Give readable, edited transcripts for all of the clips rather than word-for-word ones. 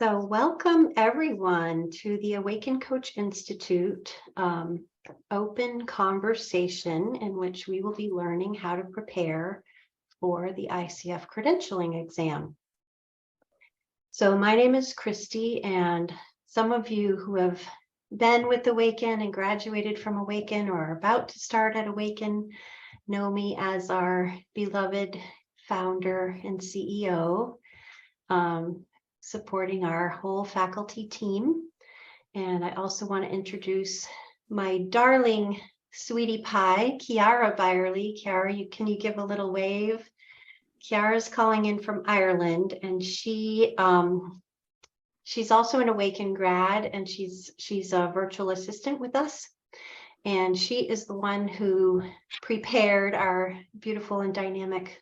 So welcome everyone to the Awaken Coach Institute open conversation in which we will be learning how to prepare for the ICF Credentialing Exam. So my name is Christy, and some of you who have been with Awaken and graduated from Awaken or are about to start at Awaken know me as our beloved founder and CEO. Supporting our whole faculty team. And I also want to introduce my darling sweetie pie, Kiara Byerly. Kiara, can you give a little wave? Kiara's calling in from Ireland, and she's also an Awaken grad, and she's a virtual assistant with us. And she is the one who prepared our beautiful and dynamic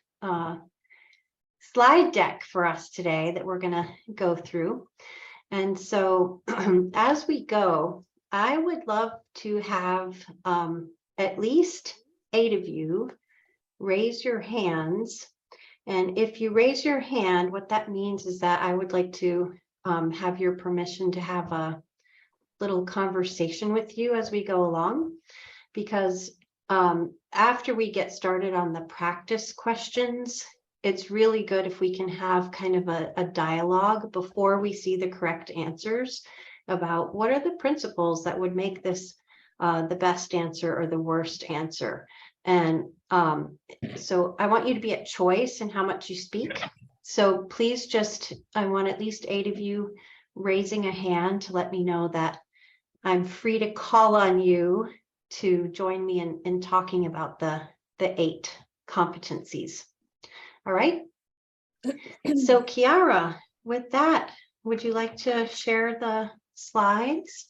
slide deck for us today that we're going to go through. And so as we go, I would love to have at least 8 of you raise your hands. And if you raise your hand, what that means is that I would like to have your permission to have a little conversation with you as we go along, because after we get started on the practice questions, it's really good if we can have kind of a dialogue before we see the correct answers about what are the principles that would make this the best answer or the worst answer. And so I want you to be at choice in how much you speak. So please I want at least 8 of you raising a hand to let me know that I'm free to call on you to join me in talking about the 8 competencies. All right. So Kiara, with that, would you like to share the slides?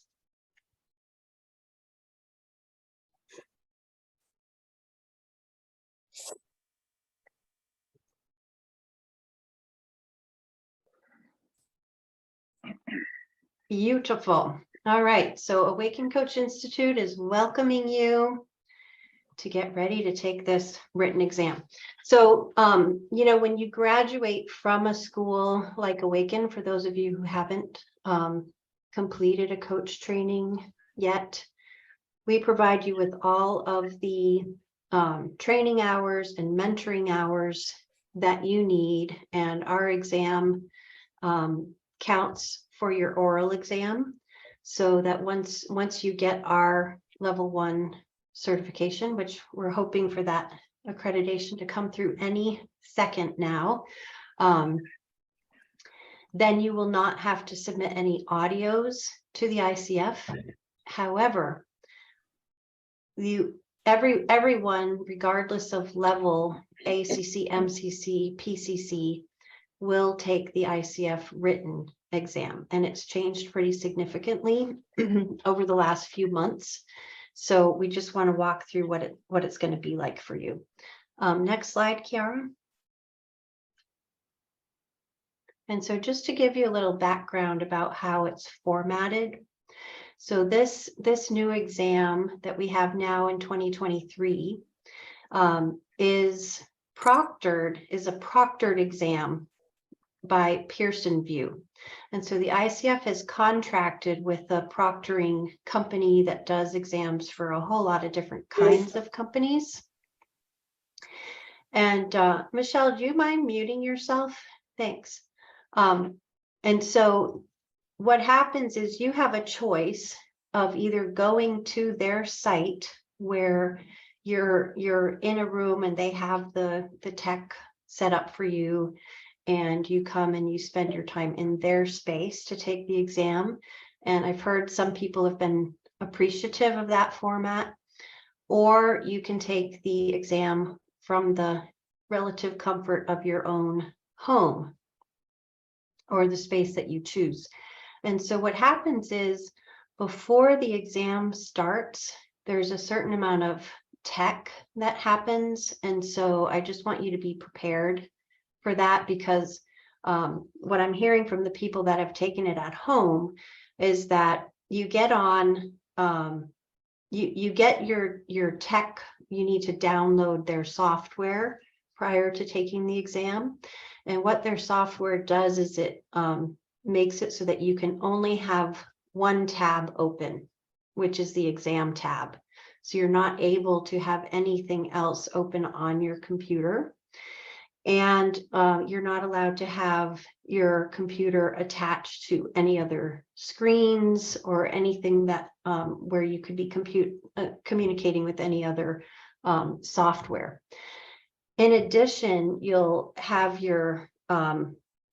Beautiful. All right. So Awaken Coach Institute is welcoming you to get ready to take this written exam. So, when you graduate from a school like Awaken, for those of you who haven't completed a coach training yet, we provide you with all of the training hours and mentoring hours that you need. And our exam counts for your oral exam, so that once you get our level 1 certification, which we're hoping for that accreditation to come through any second now, then you will not have to submit any audios to the ICF. However, everyone, regardless of level, ACC, MCC, PCC, will take the ICF written exam, and it's changed pretty significantly over the last few months. So we just want to walk through what it's going to be like for you. Next slide, Kiara. And so just to give you a little background about how it's formatted. So this new exam that we have now in 2023 is a proctored exam by Pearson VUE. And so the ICF has contracted with a proctoring company that does exams for a whole lot of different kinds of companies. And Michelle, do you mind muting yourself? Thanks. And so what happens is you have a choice of either going to their site where you're in a room and they have the tech set up for you, and you come and you spend your time in their space to take the exam. And I've heard some people have been appreciative of that format. Or you can take the exam from the relative comfort of your own home or the space that you choose. And so what happens is, before the exam starts, there's a certain amount of tech that happens. And so I just want you to be prepared for that, because what I'm hearing from the people that have taken it at home is that you get on, you get your tech, you need to download their software prior to taking the exam. And what their software does is it makes it so that you can only have one tab open, which is the exam tab. So you're not able to have anything else open on your computer. And you're not allowed to have your computer attached to any other screens or anything that where you could be communicating with any other software. In addition, you'll have your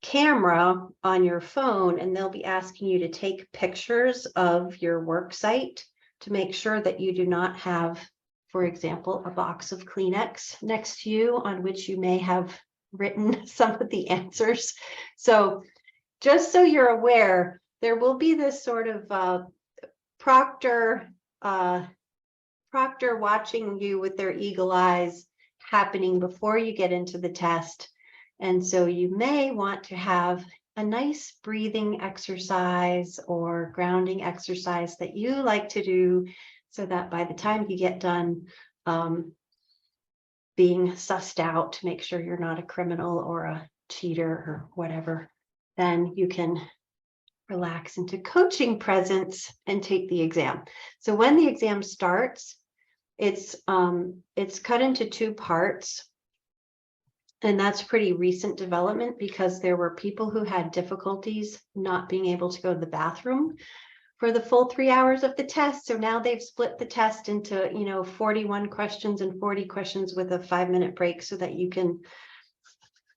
camera on your phone, and they'll be asking you to take pictures of your work site to make sure that you do not have, for example, a box of Kleenex next to you on which you may have written some of the answers. So just so you're aware, there will be this sort of proctor watching you with their eagle eyes happening before you get into the test. And so you may want to have a nice breathing exercise or grounding exercise that you like to do, so that by the time you get done being sussed out to make sure you're not a criminal or a cheater or whatever, then you can relax into coaching presence and take the exam. So when the exam starts, it's cut into 2 parts. And that's pretty recent development, because there were people who had difficulties not being able to go to the bathroom for the full 3 hours of the test. So now they've split the test into, 41 questions and 40 questions with a 5-minute break, so that you can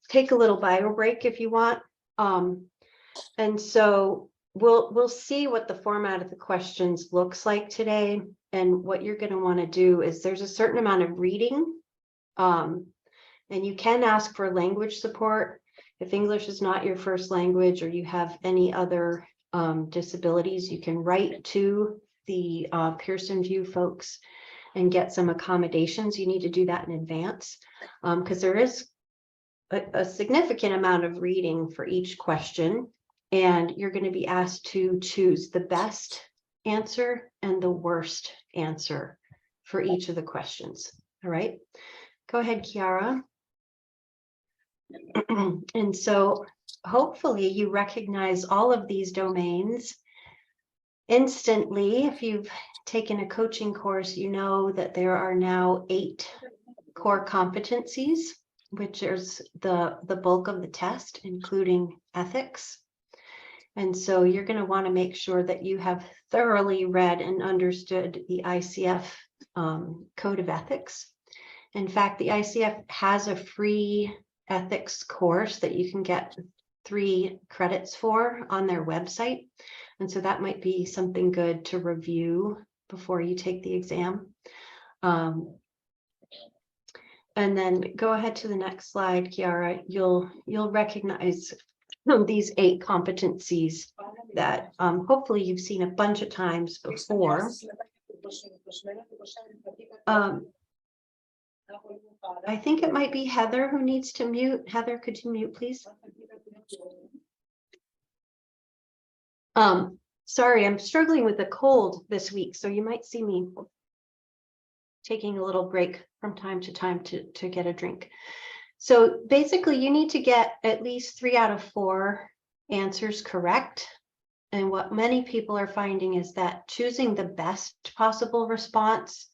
take a little bio break if you want. And so we'll see what the format of the questions looks like today. And what you're going to want to do is, there's a certain amount of reading. And you can ask for language support if English is not your first language, or you have any other disabilities. You can write to the Pearson VUE folks and get some accommodations. You need to do that in advance, because there is a significant amount of reading for each question, and you're going to be asked to choose the best answer and the worst answer for each of the questions. All right, go ahead, Kiara. And so hopefully you recognize all of these domains instantly. If you've taken a coaching course, you know that there are now 8 core competencies, which is the bulk of the test, including ethics. And so you're going to want to make sure that you have thoroughly read and understood the ICF Code of Ethics. In fact, the ICF has a free ethics course that you can get 3 credits for on their website. And so that might be something good to review before you take the exam. And then go ahead to the next slide, Kiara. You'll recognize these 8 competencies that hopefully you've seen a bunch of times before. I think it might be Heather who needs to mute. Heather, could you mute, please? Sorry, I'm struggling with a cold this week, so you might see me taking a little break from time to time to get a drink. So basically, you need to get at least 3 out of 4 answers correct. And what many people are finding is that choosing the best possible response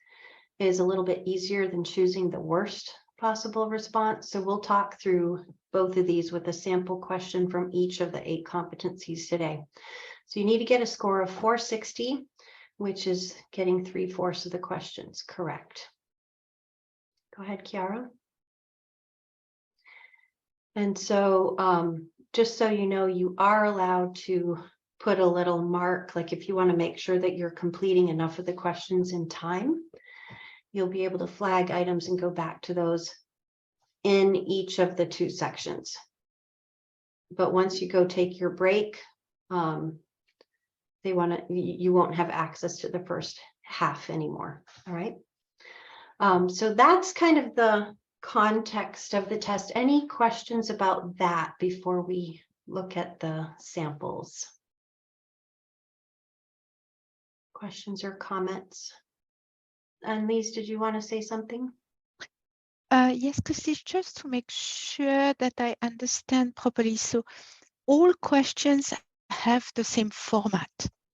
is a little bit easier than choosing the worst possible response. So we'll talk through both of these with a sample question from each of the 8 competencies today. So you need to get a score of 460, which is getting 3/4 of the questions correct. Go ahead, Kiara. And so just so you know, you are allowed to put a little mark, like if you want to make sure that you're completing enough of the questions in time, you'll be able to flag items and go back to those in each of the 2 sections. But once you go take your break, you won't have access to the first half anymore. All right. So that's kind of the context of the test. Any questions about that before we look at the samples? Questions or comments? Annelise, did you want to say something? Yes, Christy, just to make sure that I understand properly. So all questions have the same format,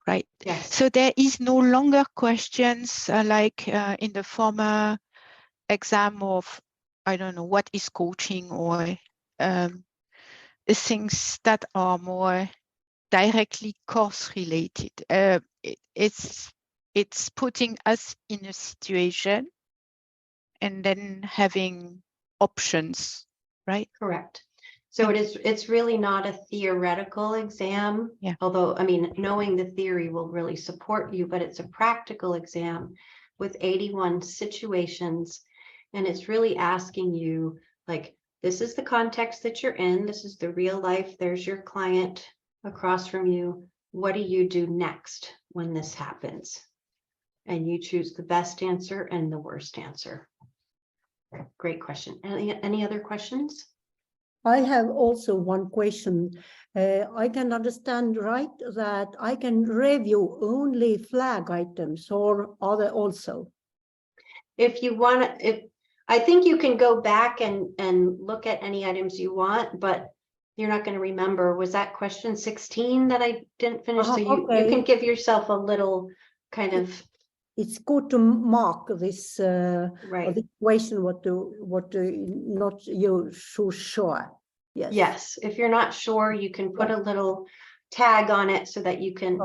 right? Yes. So there is no longer questions like in the former exam of, I don't know, what is coaching, or things that are more directly course related. It's putting us in a situation and then having options, right? Correct. So it's really not a theoretical exam, Yeah. although, I mean, knowing the theory will really support you, but it's a practical exam with 81 situations. And it's really asking you, like, this is the context that you're in. This is the real life. There's your client across from you. What do you do next when this happens? And you choose the best answer and the worst answer. Great question. Any other questions? I have also one question. I can understand, right, that I can review only flag items, or other also? If you want to, I think you can go back and look at any items you want, but you're not going to remember. Was that question 16 that I didn't finish? So you can give yourself a little kind of. It's good to mark this Right. this question. What not you so sure. Yes. Yes. If you're not sure, you can put a little tag on it so that you can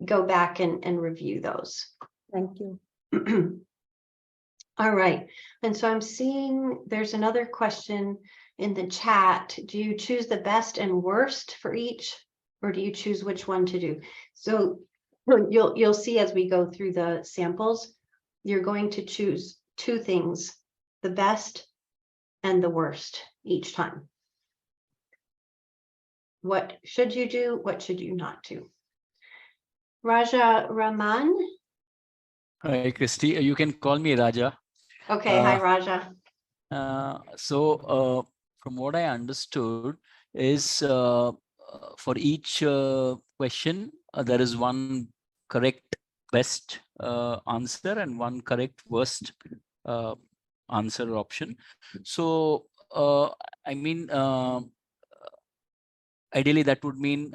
go back and review those. Thank you. All right. And so I'm seeing there's another question in the chat. Do you choose the best and worst for each, or do you choose which one to do? So you'll see as we go through the samples, you're going to choose two things, the best and the worst each time. What should you do? What should you not do? Raja Raman. Hi, Christy. You can call me Raja. Okay. Hi, Raja. So from what I understood is for each question, there is one correct best answer and one correct worst answer option. So I mean, ideally that would mean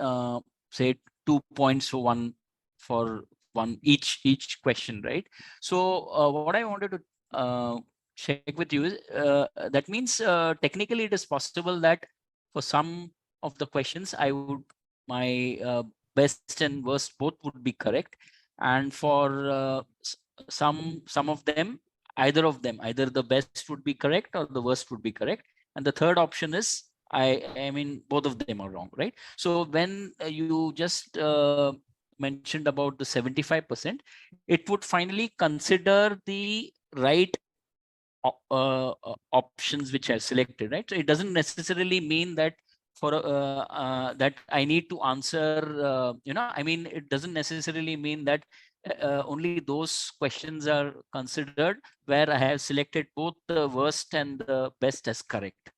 say 2 points for one each question, right? So what I wanted to check with you is that means technically it is possible that for some of the questions my best and worst both would be correct, and for some of them, either the best would be correct or the worst would be correct, and the third option is I mean both of them are wrong, right? So when you just mentioned about the 75%, it would finally consider the right options which are selected, right? So it doesn't necessarily mean that for that I need to answer, I mean, it doesn't necessarily mean that only those questions are considered where I have selected both the worst and the best as correct.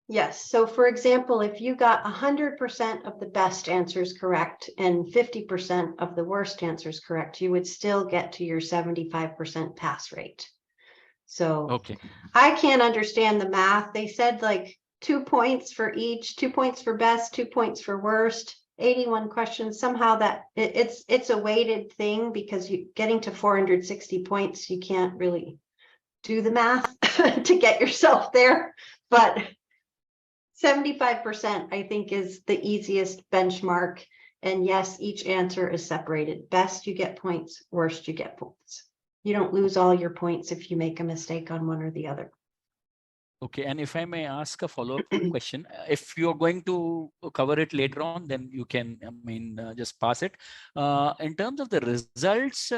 Yes. So for example, if you got 100% of the best answers correct and 50% of the worst answers correct, you would still get to your 75% pass rate. So okay. I can't understand the math. They said like 2 points for each, 2 points for best, 2 points for worst, 81 questions. Somehow that it's a weighted thing, because you getting to 460 points, you can't really do the math to get yourself there. But 75%, I think, is the easiest benchmark. And yes, each answer is separated. Best, you get points. Worst, you get points. You don't lose all your points if you make a mistake on one or the other. Okay, and if I may ask a follow-up question, if you're going to cover it later on, then you can, just pass it. In terms of the results,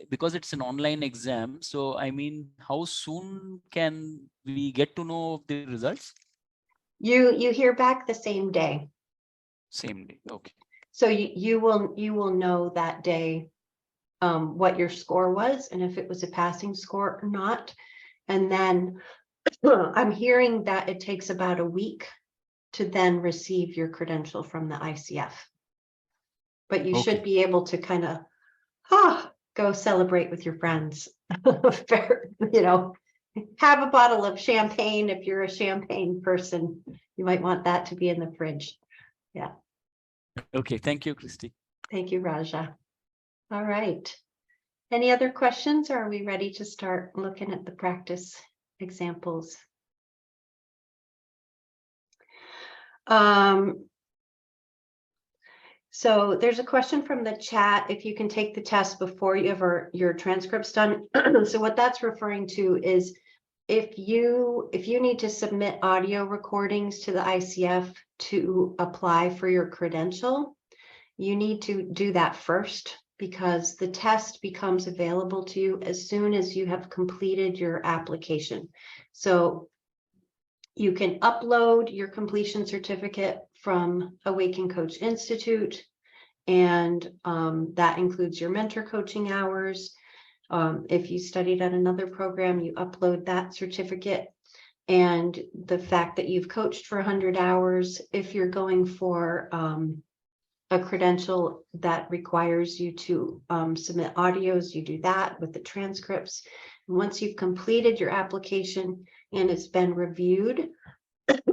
because it's an online exam, so I mean, how soon can we get to know the results? You hear back the same day. Same day, okay. So you will know that day what your score was and if it was a passing score or not. And then I'm hearing that it takes about a week to then receive your credential from the ICF. But you should be able to kind of go celebrate with your friends. Have a bottle of champagne if you're a champagne person You might want that to be in the fridge. Yeah. Okay, thank you, Christy. Thank you, Raja. All right. Any other questions, or are we ready to start looking at the practice examples? So there's a question from the chat, if you can take the test before you ever your transcript's done. So what that's referring to is if you need to submit audio recordings to the ICF to apply for your credential, you need to do that first, because the test becomes available to you as soon as you have completed your application. So you can upload your completion certificate from Awaken Coach Institute, and that includes your mentor coaching hours. If you studied at another program, you upload that certificate, and the fact that you've coached for 100 hours. If you're going for a credential that requires you to submit audios, you do that with the transcripts. And once you've completed your application and it's been reviewed,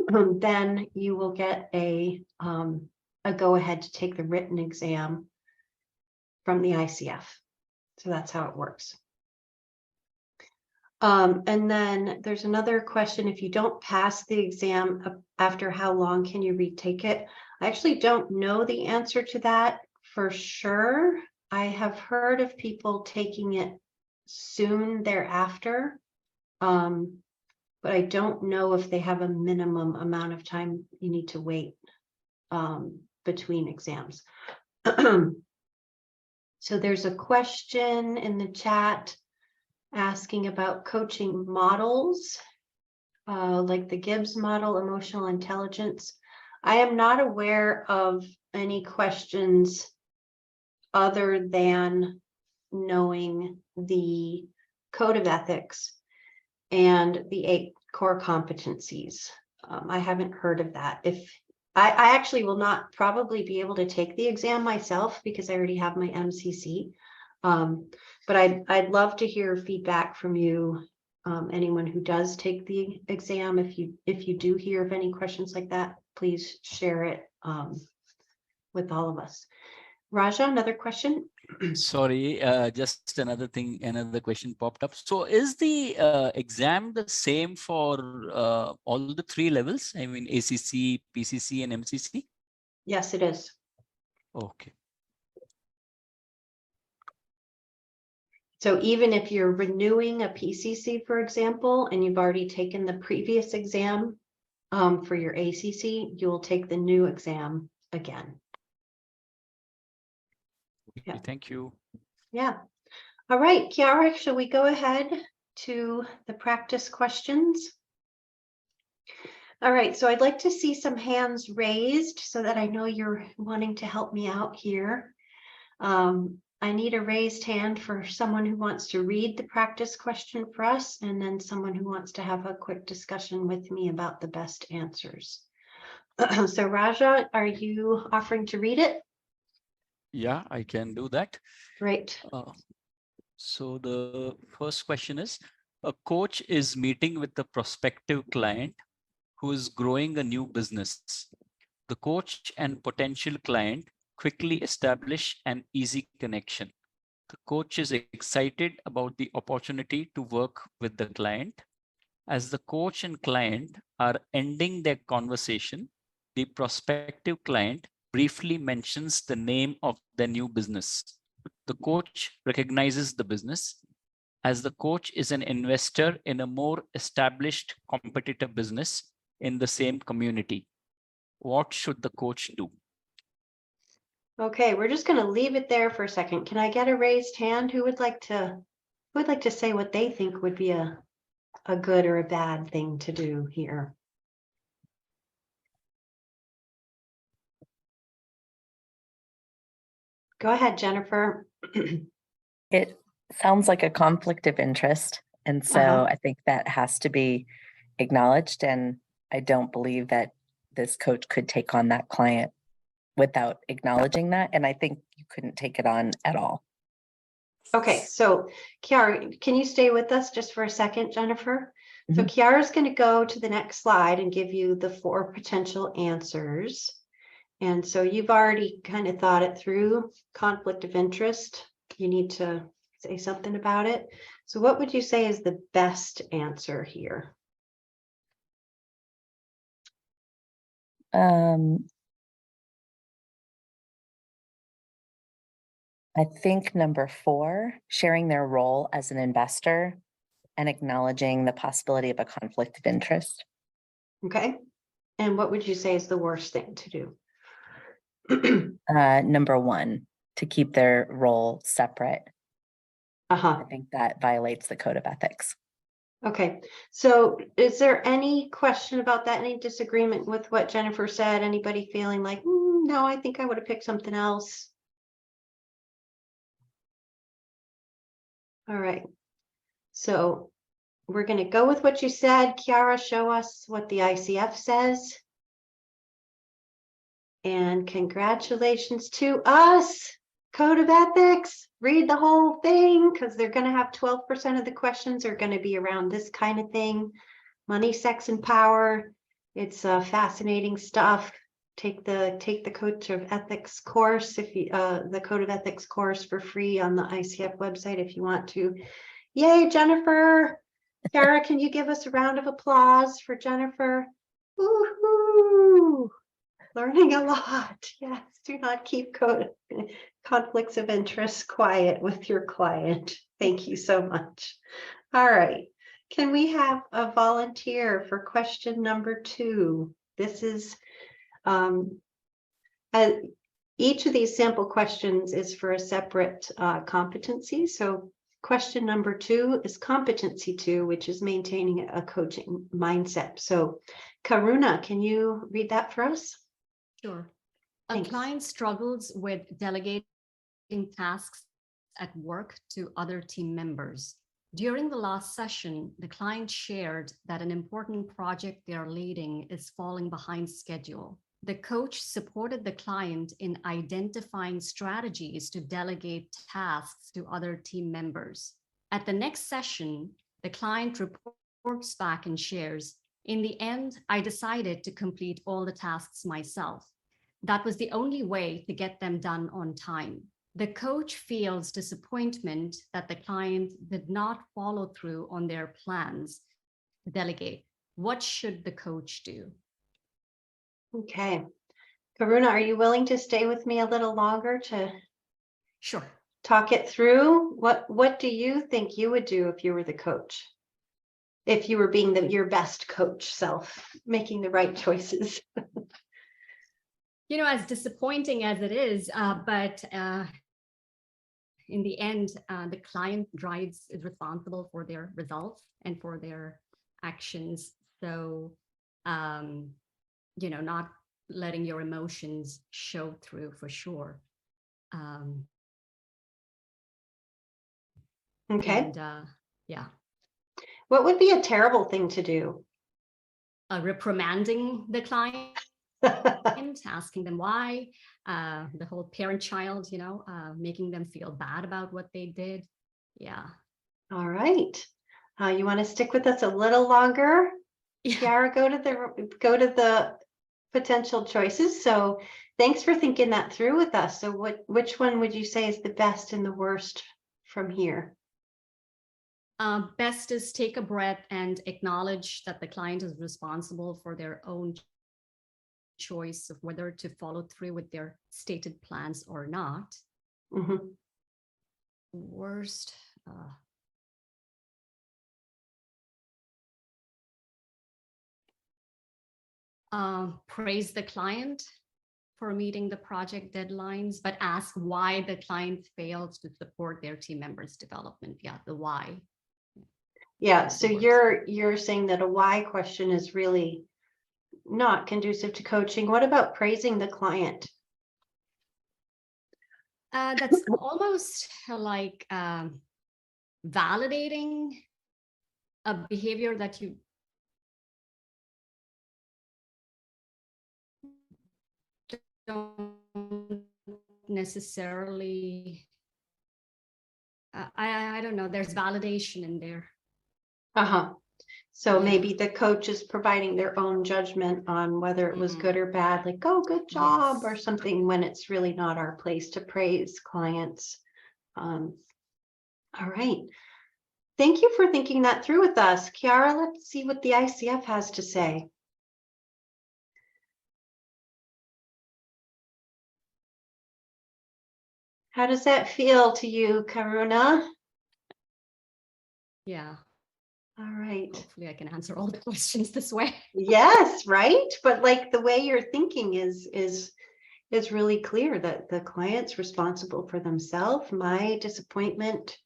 then you will get a go ahead to take the written exam from the ICF. So that's how it works. And then there's another question: if you don't pass the exam, after how long can you retake it? I actually don't know the answer to that for sure. I have heard of people taking it soon thereafter, but I don't know if they have a minimum amount of time you need to wait between exams. So there's a question in the chat asking about coaching models, like the Gibbs model, emotional intelligence. I am not aware of any questions other than knowing the code of ethics and the 8 core competencies. I haven't heard of that. If I actually will not probably be able to take the exam myself because I already have my MCC. But I'd love to hear feedback from you, anyone who does take the exam. If you do hear of any questions like that, please share it with all of us. Raja, another question? Sorry, just another thing, another question popped up. So is the exam the same for all the 3 levels? I mean, ACC, PCC, and MCC? Yes, it is. Okay. So even if you're renewing a PCC, for example, and you've already taken the previous exam for your ACC, you'll take the new exam again. Yeah. Thank you. Yeah. All right, Kiara, shall we go ahead to the practice questions? All right, so I'd like to see some hands raised so that I know you're wanting to help me out here. I need a raised hand for someone who wants to read the practice question for us, and then someone who wants to have a quick discussion with me about the best answers. So Raja, are you offering to read it? Yeah, I can do that. Great. So the first question is, a coach is meeting with a prospective client who is growing a new business. The coach and potential client quickly establish an easy connection. The coach is excited about the opportunity to work with the client. As the coach and client are ending their conversation, the prospective client briefly mentions the name of the new business. The coach recognizes the business. As the coach is an investor in a more established competitor business in the same community, what should the coach do? Okay, we're just going to leave it there for a second. Can I get a raised hand? Who would like to say what they think would be a good or a bad thing to do here? Go ahead, Jennifer. It sounds like a conflict of interest. And so I think that has to be acknowledged. And I don't believe that this coach could take on that client without acknowledging that. And I think you couldn't take it on at all. Okay, so Kiara, can you stay with us just for a second, Jennifer? So Mhm. Kiara's going to go to the next slide and give you the 4 potential answers. And so you've already kind of thought it through. Conflict of interest. You need to say something about it. So what would you say is the best answer here? I think number 4, sharing their role as an investor and acknowledging the possibility of a conflict of interest. Okay. And what would you say is the worst thing to do? Number 1, to keep their role separate. Uh-huh. I think that violates the code of ethics. Okay. So is there any question about that? Any disagreement with what Jennifer said? Anybody feeling like, no, I think I would have picked something else? All right. So we're going to go with what you said. Kiara, show us what the ICF says. And congratulations to us. Code of Ethics. Read the whole thing because they're going to have 12% of the questions are going to be around this kind of thing. Money, sex, and power. It's fascinating stuff. Take the Code of Ethics course if you the Code of Ethics course for free on the ICF website if you want to. Yay, Jennifer. Kiara, can you give us a round of applause for Jennifer? Woohoo! Learning a lot. Yes, do not keep conflicts of interest quiet with your client. Thank you so much. All right. Can we have a volunteer for question number 2? This is each of these sample questions is for a separate competency. So question number 2 is competency 2, which is maintaining a coaching mindset. So Karuna, can you read that for us? Sure. A Thanks. client struggles with delegating tasks at work to other team members. During the last session, the client shared that an important project they are leading is falling behind schedule. The coach supported the client in identifying strategies to delegate tasks to other team members. At the next session, the client reports back and shares, "In the end, I decided to complete all the tasks myself. That was the only way to get them done on time." The coach feels disappointment that the client did not follow through on their plans to delegate. What should the coach do? Okay. Karuna, are you willing to stay with me a little longer to Sure. talk it through? What do you think you would do if you were the coach? If you were being your best coach self, making the right choices? You know, as disappointing as it is, but in the end, the client is responsible for their results and for their actions. So, you know, not letting your emotions show through for sure. Okay. And yeah. What would be a terrible thing to do? Reprimanding the client, asking them why, the whole parent-child, you know, making them feel bad about what they did. Yeah. All right. You want to stick with us a little longer? Yeah. Kiara, go to the potential choices. So thanks for thinking that through with us. So which one would you say is the best and the worst from here? Best is take a breath and acknowledge that the client is responsible for their own choice of whether to follow through with their stated plans or not. Mm-hmm. Worst, praise the client for meeting the project deadlines, but ask why the client failed to support their team members' development. Yeah, the why. Yeah, so you're saying that a why question is really not conducive to coaching. What about praising the client? That's almost like validating a behavior that you don't necessarily, I don't know, there's validation in there. Uh-huh. So Yeah. maybe the coach is providing their own judgment on whether it was good or bad, like, oh, good job, or Yes. something, when it's really not our place to praise clients. All right. Thank you for thinking that through with us. Kiara, let's see what the ICF has to say. How does that feel to you, Karuna? Yeah. All right. Hopefully I can answer all the questions this way. Yes, right. But like the way you're thinking is really clear that the client's responsible for themselves. My disappointment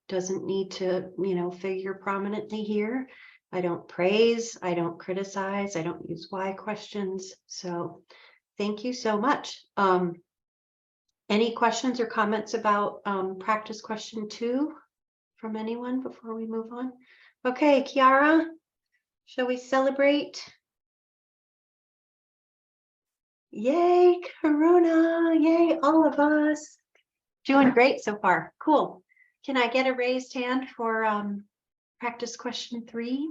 doesn't need to, figure prominently here. I don't praise, I don't criticize, I don't use why questions. So thank you so much. Any questions or comments about practice question 2 from anyone before we move on? Okay, Kiara, shall we celebrate? Yay, Karuna, yay, all of us. Doing great so far. Cool. Can I get a raised hand for practice question 3?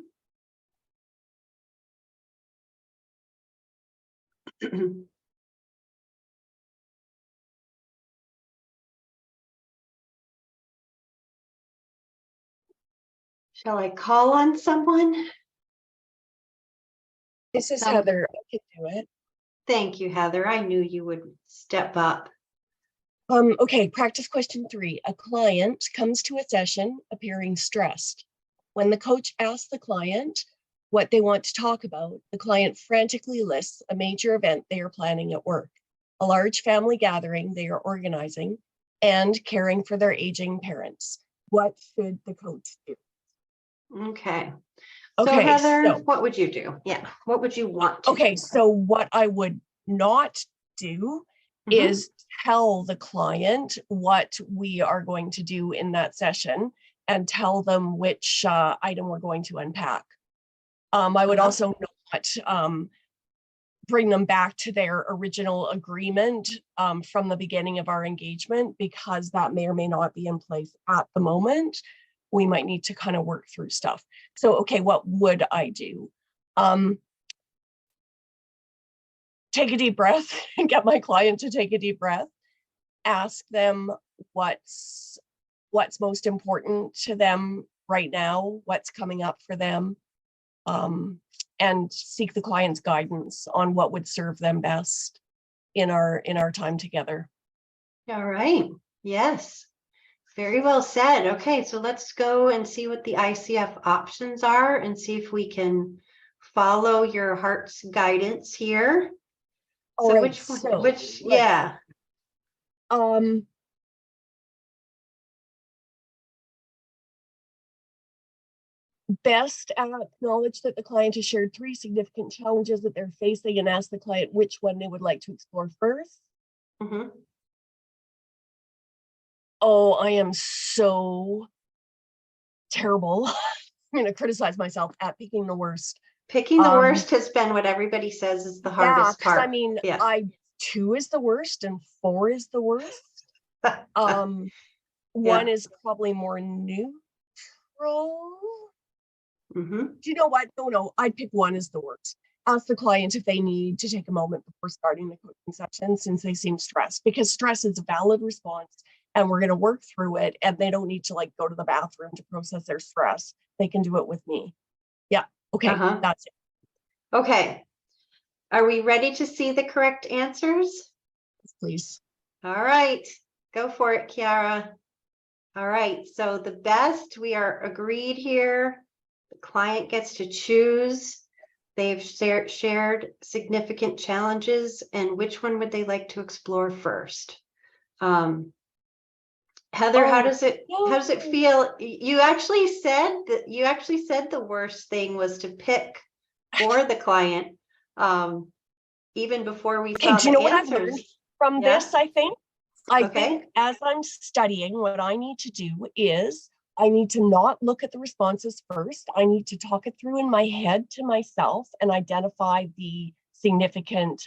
Shall I call on someone? This is Heather. I can do it. Thank you, Heather. I knew you would step up. Okay, practice question 3. A client comes to a session appearing stressed. When the coach asks the client what they want to talk about, the client frantically lists a major event they are planning at work, a large family gathering they are organizing, and caring for their aging parents. What should the coach do? Okay. So Okay, Heather, what would you do? Yeah. What would you want to okay, do? so what I would not do is tell the client what we are going to do in that session and tell them which item we're going to unpack. I would also not bring them back to their original agreement from the beginning of our engagement, because that may or may not be in place at the moment. We might need to kind of work through stuff. So, okay, what would I do? Take a deep breath and get my client to take a deep breath. Ask them what's most important to them right now, what's coming up for them, and seek the client's guidance on what would serve them best in our time together. All right. Yes. Very well said. Okay, so let's go and see what the ICF options are and see if we can follow your heart's guidance here. So Right, which one? Yeah. Best acknowledge that the client has shared 3 significant challenges that they're facing and ask the client which one they would like to explore first. Oh, I am so terrible. I'm going to criticize myself at picking the worst. Picking the worst has been what everybody says is the hardest part. I mean, 2 is the worst and 4 is the worst. 1 is probably more neutral. Do you know what? No, I'd pick 1 as the worst. Ask the client if they need to take a moment before starting the coaching session, since they seem stressed, because stress is a valid response and we're going to work through it, and they don't need to go to the bathroom to process their stress. They can do it with me. Yeah. Okay. That's it. Okay. Are we ready to see the correct answers? Please. All right. Go for it, Kiara. All right. So the best, we are agreed here. The client gets to choose. They've shared significant challenges, and which one would they like to explore first? Heather, how does it feel? You actually said the worst thing was to pick for the client, even before we saw do you know the what answers. I've learned from this? I think as I'm studying, what I need to do is I need to not look at the responses first. I need to talk it through in my head to myself and identify the significant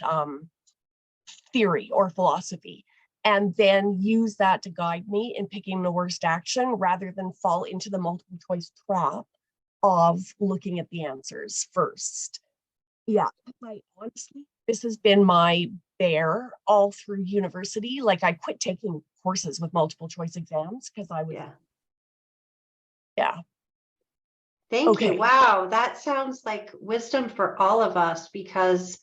theory or philosophy, and then use that to guide me in picking the worst action rather than fall into the multiple choice trap of looking at the answers first. Yeah, honestly, this has been my bear all through university. Like, I quit taking courses with multiple choice exams because I was, yeah. Thank you. Wow, that sounds like wisdom for all of us, because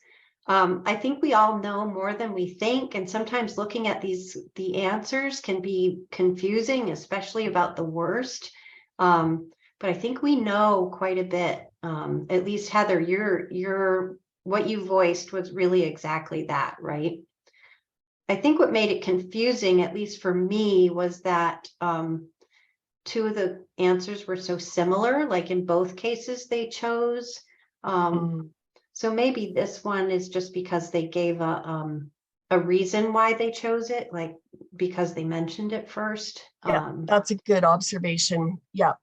I think we all know more than we think, and sometimes looking at the answers can be confusing, especially about the worst. But I think we know quite a bit. At least Heather, your what you voiced was really exactly that, right? I think what made it confusing, at least for me, was that two of the answers were so similar, like in both cases they chose. So maybe this one is just because they gave a reason why they chose it, like because they mentioned it first. Yeah, that's a good observation. Yeah,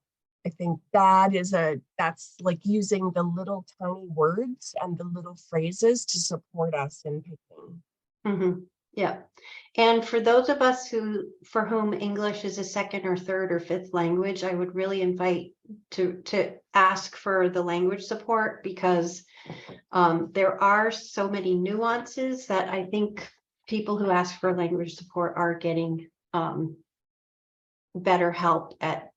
I think that's like using the little tiny words and the little phrases to support us in picking. Yeah. And for those of us for whom English is a second or third or fifth language, I would really invite to ask for the language support, because there are so many nuances that I think people who ask for language support are getting better help at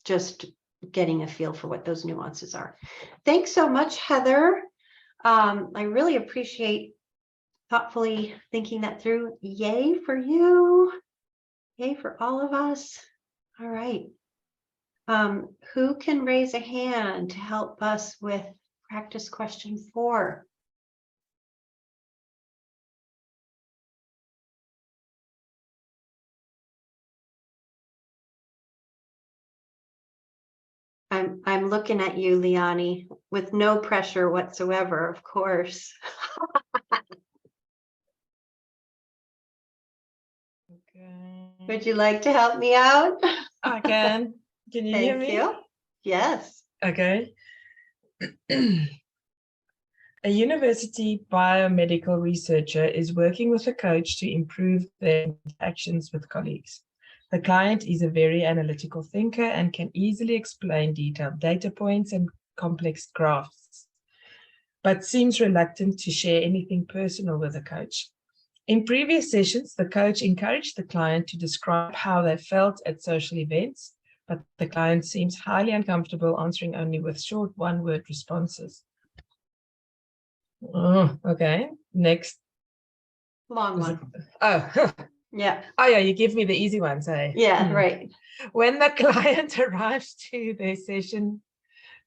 just getting a feel for what those nuances are. Thanks so much, Heather. I really appreciate thoughtfully thinking that through. Yay for you. Yay for all of us. All right. Who can raise a hand to help us with practice question 4? I'm looking at you, Liani, with no pressure whatsoever, of course. Okay. Would you like to help me out? I can. Can you hear Thank me? you. Yes. Okay. A university biomedical researcher is working with a coach to improve their interactions with colleagues. The client is a very analytical thinker and can easily explain detailed data points and complex graphs, but seems reluctant to share anything personal with the coach. In previous sessions, the coach encouraged the client to describe how they felt at social events, but the client seems highly uncomfortable answering only with short one-word responses. Oh, okay. Next. Long one. Oh, yeah. Oh, yeah, you give me the easy ones, eh? Yeah, right. When the client arrives to their session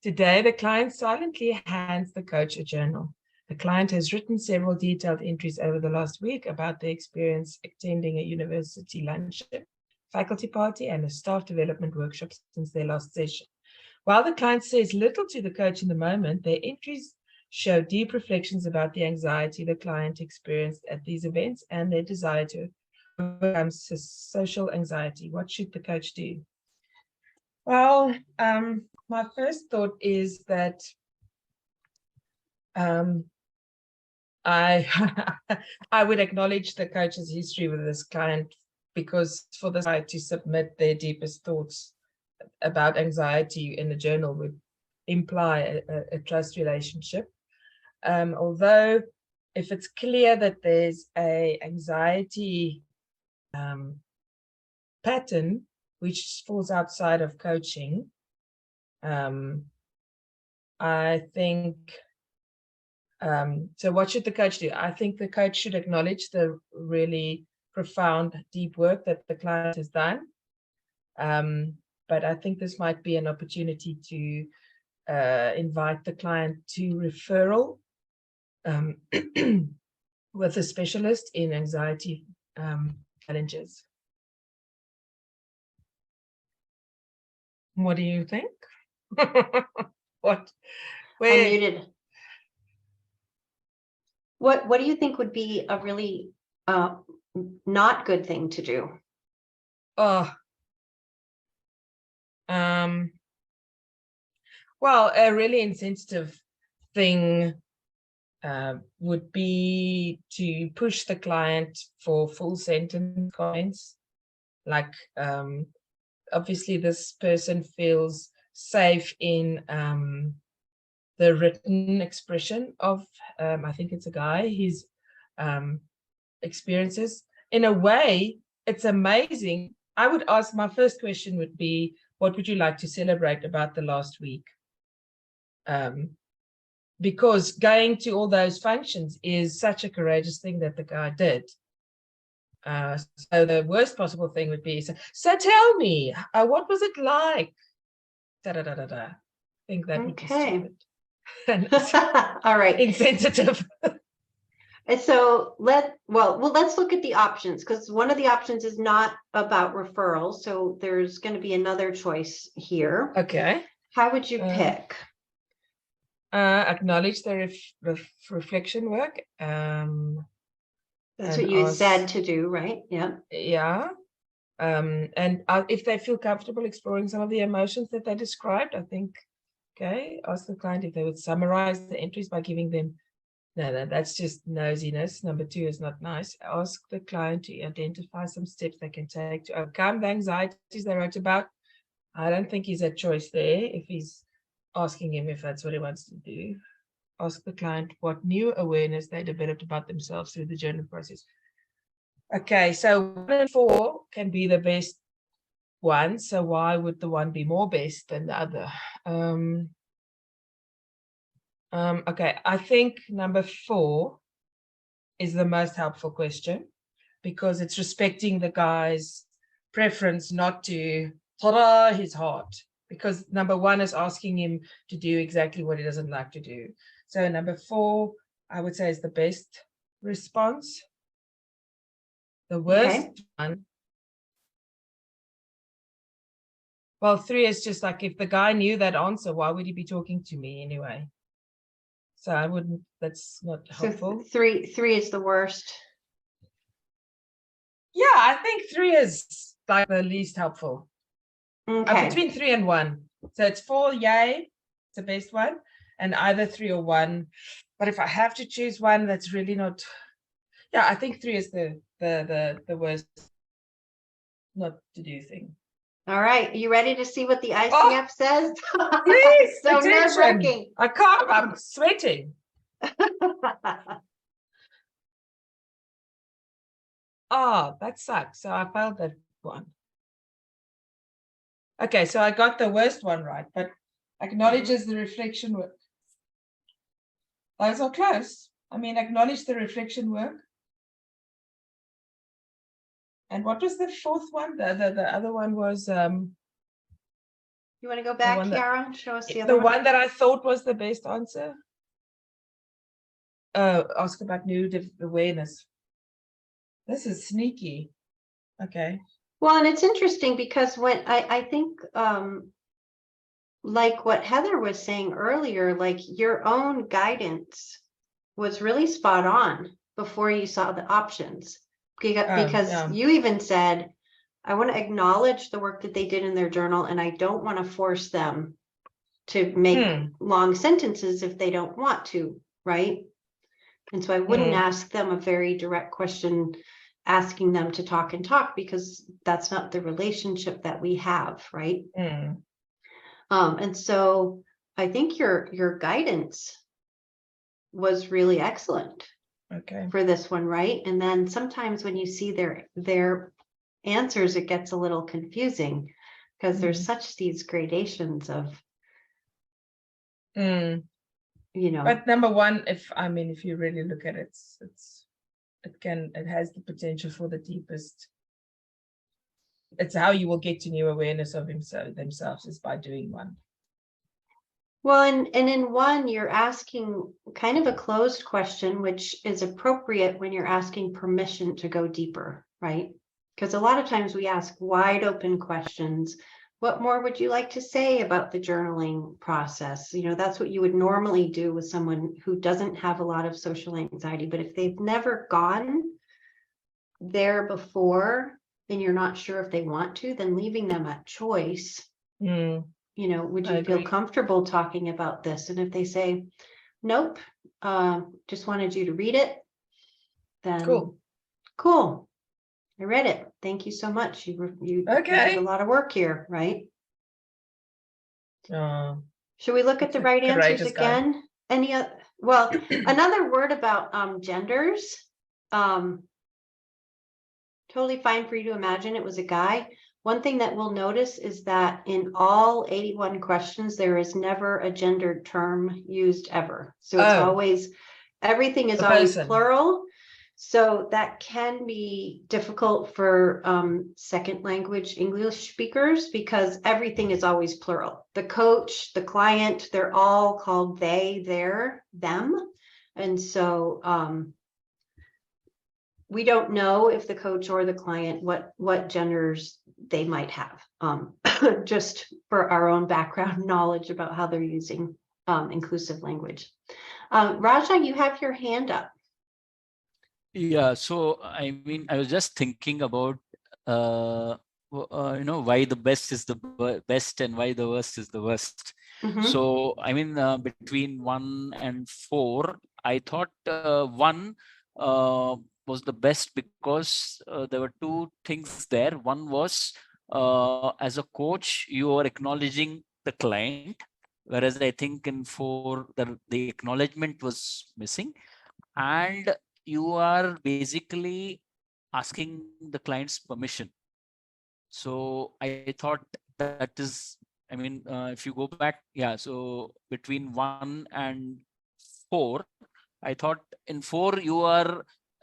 today, the client silently hands the coach a journal. The client has written several detailed entries over the last week about their experience attending a university luncheon, faculty party, and a staff development workshop since their last session. While the client says little to the coach in the moment, their entries show deep reflections about the anxiety the client experienced at these events and their desire to overcome social anxiety. What should the coach do? Well, my first thought is that I I would acknowledge the coach's history with this client, because for this client to submit their deepest thoughts about anxiety in a journal would imply a trust relationship. Although if it's clear that there's a anxiety pattern which falls outside of coaching, I think, so what should the coach do? I think the coach should acknowledge the really profound, deep work that the client has done. But I think this might be an opportunity to invite the client to referral with a specialist in anxiety challenges. What do you think? What? Where? I'm muted. What do you think would be a really not good thing to do? Oh, well, a really insensitive thing would be to push the client for full sentence comments. Like, obviously this person feels safe in the written expression of, I think it's a guy, his experiences. In a way, it's amazing. I would ask, my first question would be, what would you like to celebrate about the last week? Because going to all those functions is such a courageous thing that the guy did. So the worst possible thing would be, so tell me, what was it like? Da, da, da, da, da. I think that would be stupid. All right. Insensitive. And so let's look at the options, because one of the options is not about referrals. So there's going to be another choice here. Okay. How would you pick? Acknowledge the reflection work. That's what you said to do, right? Yeah. Yeah. And if they feel comfortable exploring some of the emotions that they described, I think, okay, ask the client if they would summarize the entries by giving them, no, that's just nosiness. Number 2 is not nice. Ask the client to identify some steps they can take to overcome the anxieties they wrote about. I don't think he's at choice there if he's asking him if that's what he wants to do. Ask the client what new awareness they developed about themselves through the journaling process. Okay, so 1 and 4 can be the best one. So why would the one be more best than the other? Okay, I think number 4 is the most helpful question, because it's respecting the guy's preference not to ta-da his heart, because number 1 is asking him to do exactly what he doesn't like to do. So number 4, I would say, is the best response. The worst one, well, 3 is just like, if the guy knew that answer, why would he be talking to me anyway? So I wouldn't, that's not helpful. So three is the worst. Yeah, I think 3 is like the least helpful. Okay. Between 3 and 1. So it's 4, yay, it's the best one, and either 3 or 1. But if I have to choose one, that's really not. Yeah, I think 3 is the worst not to do thing. All right. You ready to see what the ICF says? Please, So attention. nerve-wracking. I can't, I'm sweating. Oh, that sucks. So I failed that one. Okay, so I got the worst one right, but acknowledges the reflection work. Those are close. I mean, acknowledge the reflection work. And what was the 4th one? The other one was You want to go back, Kiara? Show us the other the one that I thought was the best answer. Ask about new awareness. This is sneaky. Okay. Well, and it's interesting because when I think like what Heather was saying earlier, like your own guidance was really spot on before you saw the options, because you even said, I want to acknowledge the work that they did in their journal, and I don't want to force them to make long sentences if they don't want to, right? And so I wouldn't ask them a very direct question, asking them to talk and talk, because that's not the relationship that we have, right? And so I think your guidance was really excellent for this one, right? And then sometimes when you see their answers, it gets a little confusing, because there's such these gradations of you know. But number 1, if you really look at it, it has the potential for the deepest. It's how you will get to new awareness of themselves, is by doing 1. Well, and in 1, you're asking kind of a closed question, which is appropriate when you're asking permission to go deeper, right? Because a lot of times we ask wide open questions. What more would you like to say about the journaling process? You know, that's what you would normally do with someone who doesn't have a lot of social anxiety. But if they've never gone there before and you're not sure if they want to, then leaving them a choice. You know, would you feel comfortable talking about this? And if they say, nope, just wanted you to read it, then cool. I read it. Thank you so much. You did a lot of work here, right? Should we look at the right answers courageous guy. again? Any other? Well, another word about genders. Totally fine for you to imagine it was a guy. One thing that we'll notice is that in all 81 questions, there is never a gendered term used ever. So it's always, everything is always person. plural. So that can be difficult for second language English speakers because everything is always plural. The coach, the client, they're all called they, their, them. And so we don't know if the coach or the client, what genders they might have, just for our own background knowledge about how they're using inclusive language. Raja, you have your hand up. Yeah, so I mean, I was just thinking about, why the best is the best and why the worst is the worst. Mhm. So, I mean, between 1 and 4, I thought 1 was the best because there were 2 things there. One was, as a coach, you are acknowledging the client, whereas I think in 4, the acknowledgement was missing. And you are basically asking the client's permission. So I thought that is, I mean, if you go back, yeah, so between 1 and 4, I thought in 4,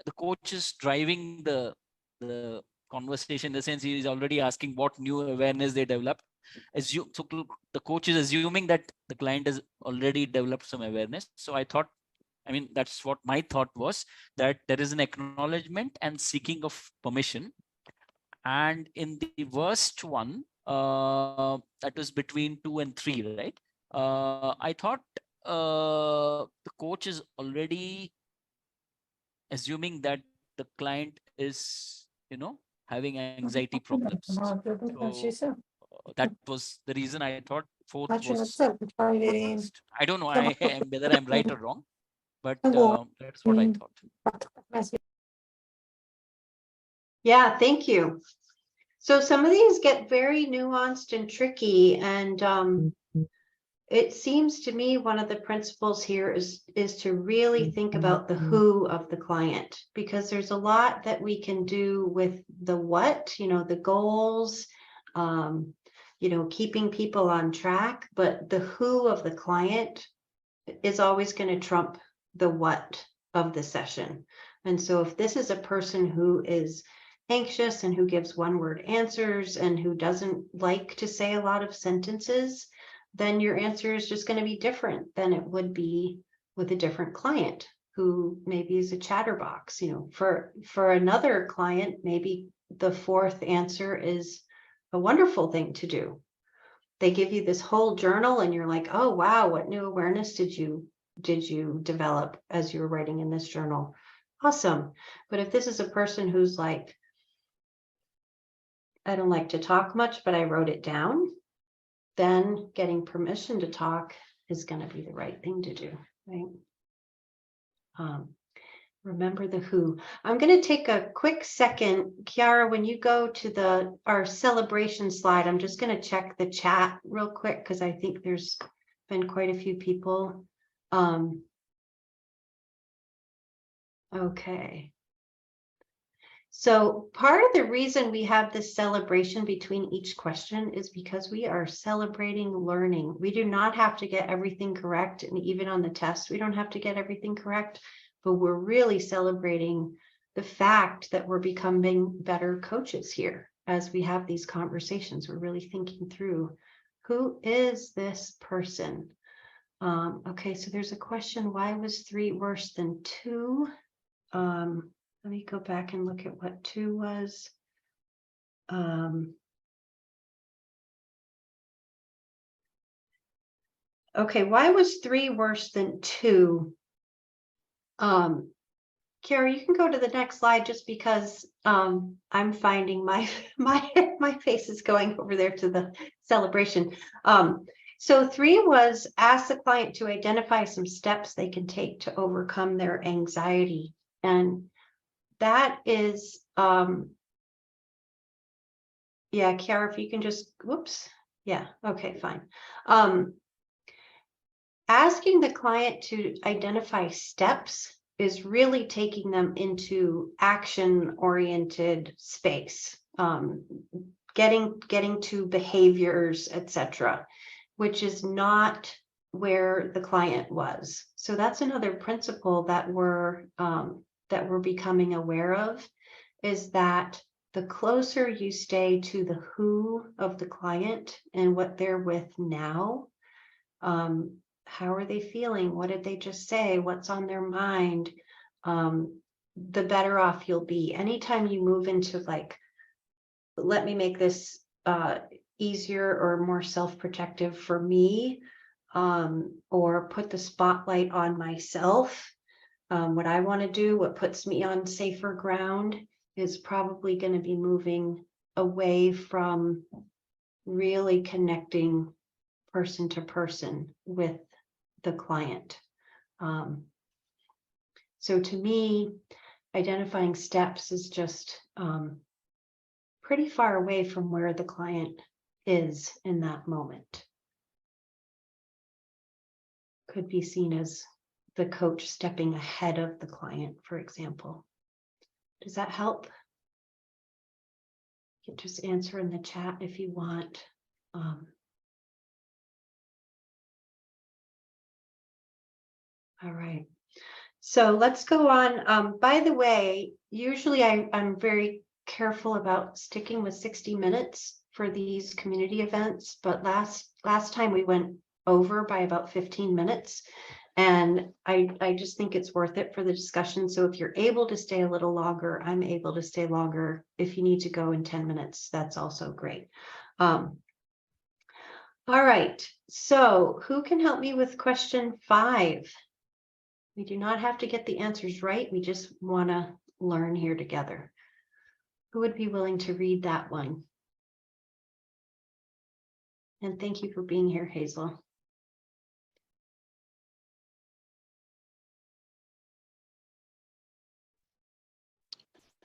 the coach is driving the conversation, in the sense he is already asking what new awareness they developed. So the coach is assuming that the client has already developed some awareness. So I thought, I mean, that's what my thought was, that there is an acknowledgement and seeking of permission. And in the worst one, that was between 2 and 3, right? I thought the coach is already assuming that the client is, having anxiety problems. So that was the reason I thought 4th was worst. I don't know whether I'm right or wrong, but that's what I thought. Yeah, thank you. So some of these get very nuanced and tricky, and it seems to me one of the principles here is to really think about the who of the client, because there's a lot that we can do with the what, the goals, keeping people on track, but the who of the client is always going to trump the what of the session. And so if this is a person who is anxious and who gives one-word answers and who doesn't like to say a lot of sentences, then your answer is just going to be different than it would be with a different client who maybe is a chatterbox. For another client, maybe the 4th answer is a wonderful thing to do. They give you this whole journal and you're like, oh, wow, what new awareness did you develop as you were writing in this journal? Awesome. But if this is a person who's like, I don't like to talk much, but I wrote it down, then getting permission to talk is going to be the right thing to do, right? Remember the who. I'm going to take a quick second. Kiara, when you go to our celebration slide, I'm just going to check the chat real quick because I think there's been quite a few people. Okay. So part of the reason we have this celebration between each question is because we are celebrating learning. We do not have to get everything correct. And even on the test, we don't have to get everything correct, but we're really celebrating the fact that we're becoming better coaches here as we have these conversations. We're really thinking through, who is this person? Okay, so there's a question, why was 3 worse than 2? Let me go back and look at what 2 was. Okay, why was 3 worse than 2? Kara, you can go to the next slide just because I'm finding my face is going over there to the celebration. So 3 was ask the client to identify some steps they can take to overcome their anxiety. And that is, yeah, Kiara, if you can just, whoops, Yeah, okay, fine. Asking the client to identify steps is really taking them into action-oriented space, getting to behaviors, etc., which is not where the client was. So that's another principle that we're becoming aware of, is that the closer you stay to the who of the client and what they're with now, how are they feeling? What did they just say? What's on their mind? The better off you'll be. Anytime you move into like, let me make this easier or more self-protective for me, or put the spotlight on myself, what I want to do, what puts me on safer ground, is probably going to be moving away from really connecting person to person with the client. So to me, identifying steps is just pretty far away from where the client is in that moment. Could be seen as the coach stepping ahead of the client, for example. Does that help? You can just answer in the chat if you want. All right. So let's go on. By the way, usually I'm very careful about sticking with 60 minutes for these community events, but last time we went over by about 15 minutes. And I just think it's worth it for the discussion. So if you're able to stay a little longer, I'm able to stay longer. If you need to go in 10 minutes, that's also great. All right. So who can help me with question 5? We do not have to get the answers right. We just want to learn here together. Who would be willing to read that one? And thank you for being here, Hazel.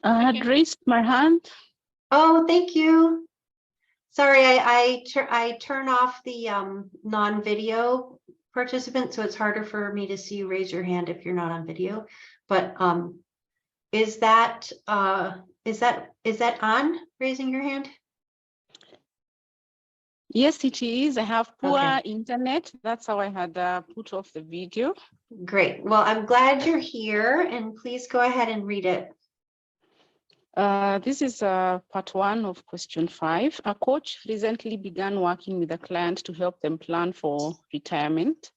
I had raised my hand. Oh, thank you. Sorry, I turn off the non-video participant, so it's harder for me to see you raise your hand if you're not on video. But is that on, raising your hand? Yes, it is. I have poor Okay. internet. That's how I had put off the video. Great. Well, I'm glad you're here, and please go ahead and read it. This is part 1 of question 5. A coach recently began working with a client to help them plan for retirement.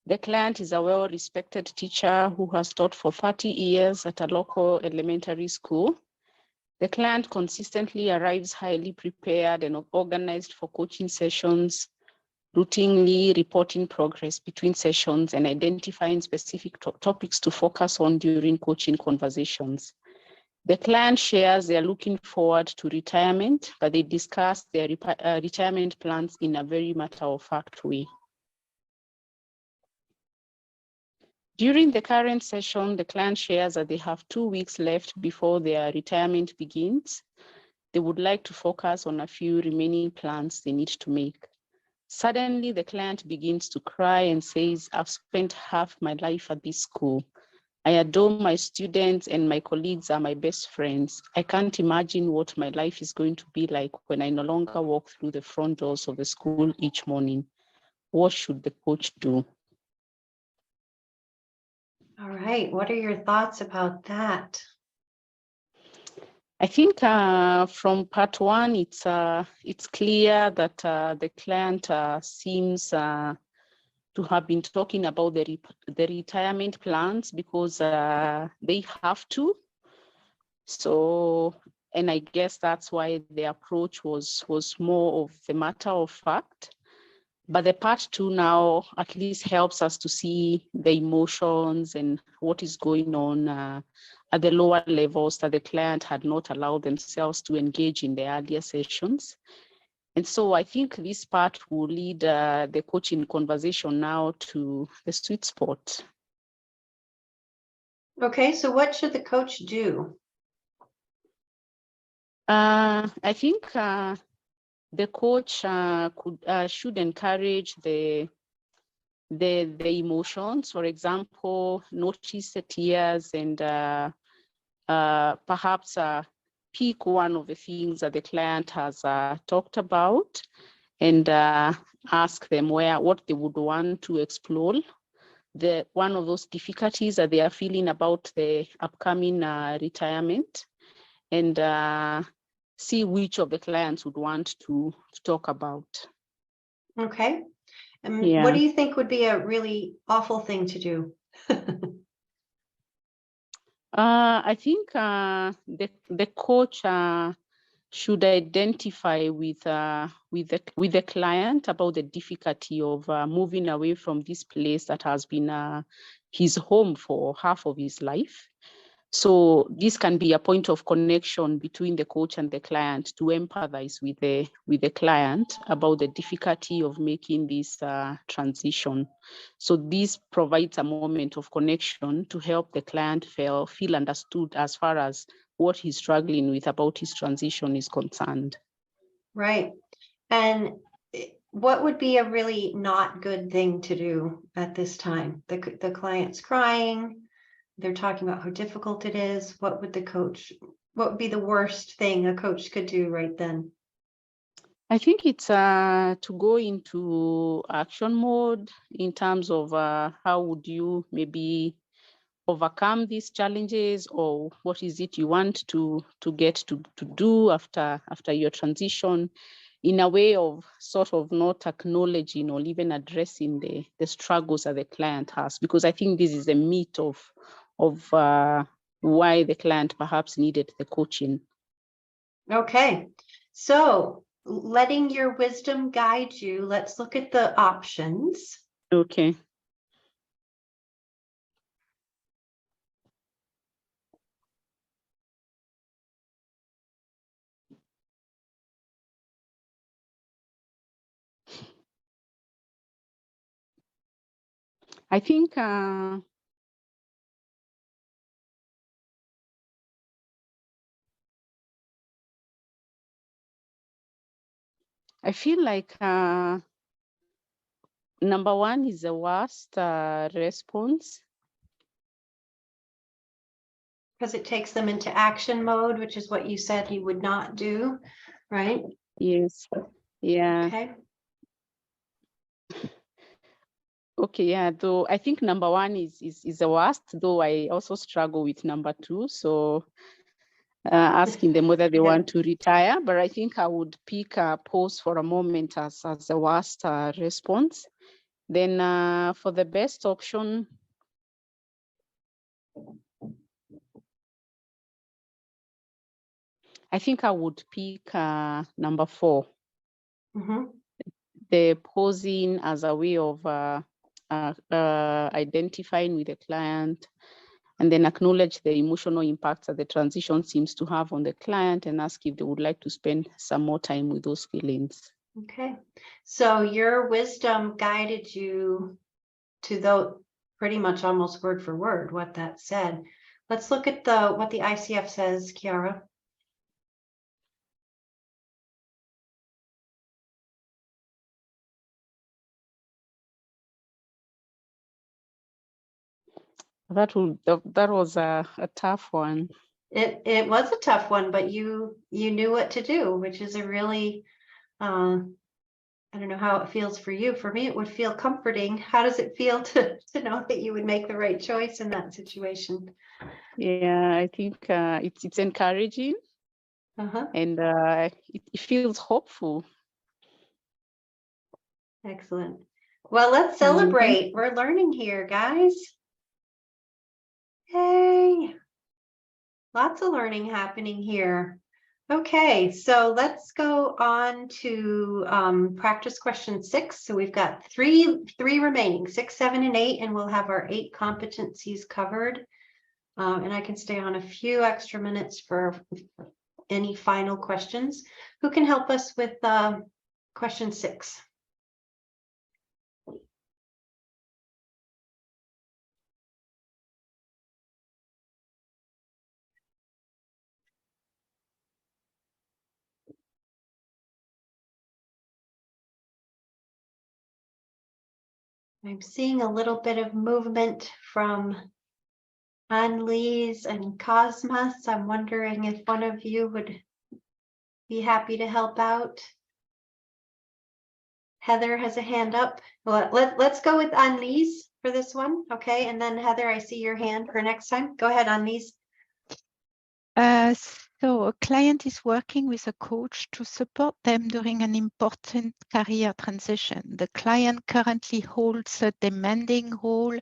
The client is a well-respected teacher who has taught for 30 years at a local elementary school. The client consistently arrives highly prepared and organized for coaching sessions, routinely reporting progress between sessions and identifying specific topics to focus on during coaching conversations. The client shares they are looking forward to retirement, but they discuss their retirement plans in a very matter-of-fact way. During the current session, the client shares that they have 2 weeks left before their retirement begins. They would like to focus on a few remaining plans they need to make. Suddenly, the client begins to cry and says, "I've spent half my life at this school. I adore my students and my colleagues are my best friends. I can't imagine what my life is going to be like when I no longer walk through the front doors of the school each morning. What should the coach do?" All right. What are your thoughts about that? I think from part 1, it's clear that the client seems to have been talking about the retirement plans because they have to. So, and I guess that's why the approach was more of the matter of fact. But the part 2 now at least helps us to see the emotions and what is going on at the lower levels that the client had not allowed themselves to engage in the earlier sessions. And so I think this part will lead the coaching conversation now to the sweet spot. Okay, so what should the coach do? I think the coach should encourage the emotions. For example, notice the tears and perhaps pick one of the things that the client has talked about and ask them what they would want to explore. One of those difficulties that they are feeling about the upcoming retirement, and see which of the clients would want to talk about. Okay. And Yeah. what do you think would be a really awful thing to do? I think the coach should identify with the client about the difficulty of moving away from this place that has been his home for half of his life. So this can be a point of connection between the coach and the client to empathize with the client about the difficulty of making this transition. So this provides a moment of connection to help the client feel understood as far as what he's struggling with about his transition is concerned. Right. And what would be a really not good thing to do at this time? The client's crying. They're talking about how difficult it is. What would be the worst thing a coach could do right then? I think it's to go into action mode in terms of how would you maybe overcome these challenges, or what is it you want to get to do after your transition, in a way of sort of not acknowledging or even addressing the struggles that the client has, because I think this is the meat of why the client perhaps needed the coaching. Okay, so letting your wisdom guide you, let's look at the options. Okay. I think I feel like number one is the worst response. Because it takes them into action mode, which is what you said you would not do, right? Yes. Yeah. Okay. Okay, yeah, though I think number one is the worst, though I also struggle with number two. So asking them whether they want to retire, but I think I would pick a pause for a moment as the worst response. Then for the best option, I think I would pick number 4. Mm-hmm. The pausing as a way of identifying with the client, and then acknowledge the emotional impacts that the transition seems to have on the client, and ask if they would like to spend some more time with those feelings. Okay, so your wisdom guided you to pretty much almost word for word what that said. Let's look at what the ICF says, Kiara. That was a tough one. It was a tough one, but you knew what to do, which is a really I don't know how it feels for you. For me, it would feel comforting. How does it feel to know that you would make the right choice in that situation? Yeah, I think it's encouraging, and it feels hopeful. Excellent. Well, let's celebrate. We're learning here, guys. Yay! Lots of learning happening here. Okay, so let's go on to practice question 6. So we've got three remaining, 6, 7, and 8, and we'll have our 8 competencies covered. And I can stay on a few extra minutes for any final questions. Who can help us with question 6? I'm seeing a little bit of movement from Annelise and Cosmos. I'm wondering if one of you would be happy to help out. Heather has a hand up. Well, let's go with Annelise for this one. Okay. And then Heather, I see your hand for next time. Go ahead, Annelise. So a client is working with a coach to support them during an important career transition. The client currently holds a demanding role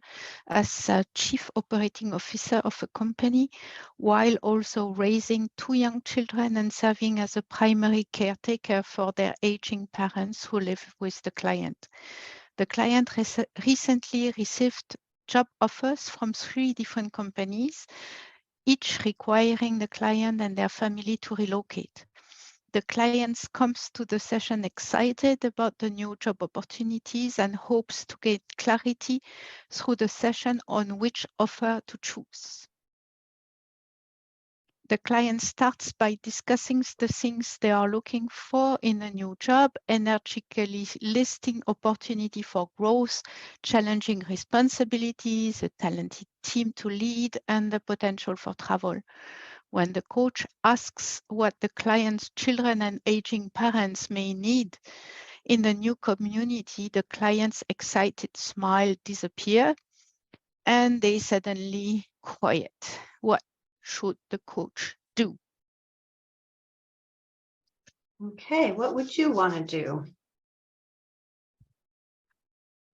as a chief operating officer of a company, while also raising 2 young children and serving as a primary caretaker for their aging parents who live with the client. The client recently received job offers from 3 different companies, each requiring the client and their family to relocate. The client comes to the session excited about the new job opportunities and hopes to get clarity through the session on which offer to choose. The client starts by discussing the things they are looking for in a new job, energically listing opportunity for growth, challenging responsibilities, a talented team to lead, and the potential for travel. When the coach asks what the client's children and aging parents may need in the new community, the client's excited smile disappears and they suddenly quiet. What should the coach do? Okay, what would you want to do?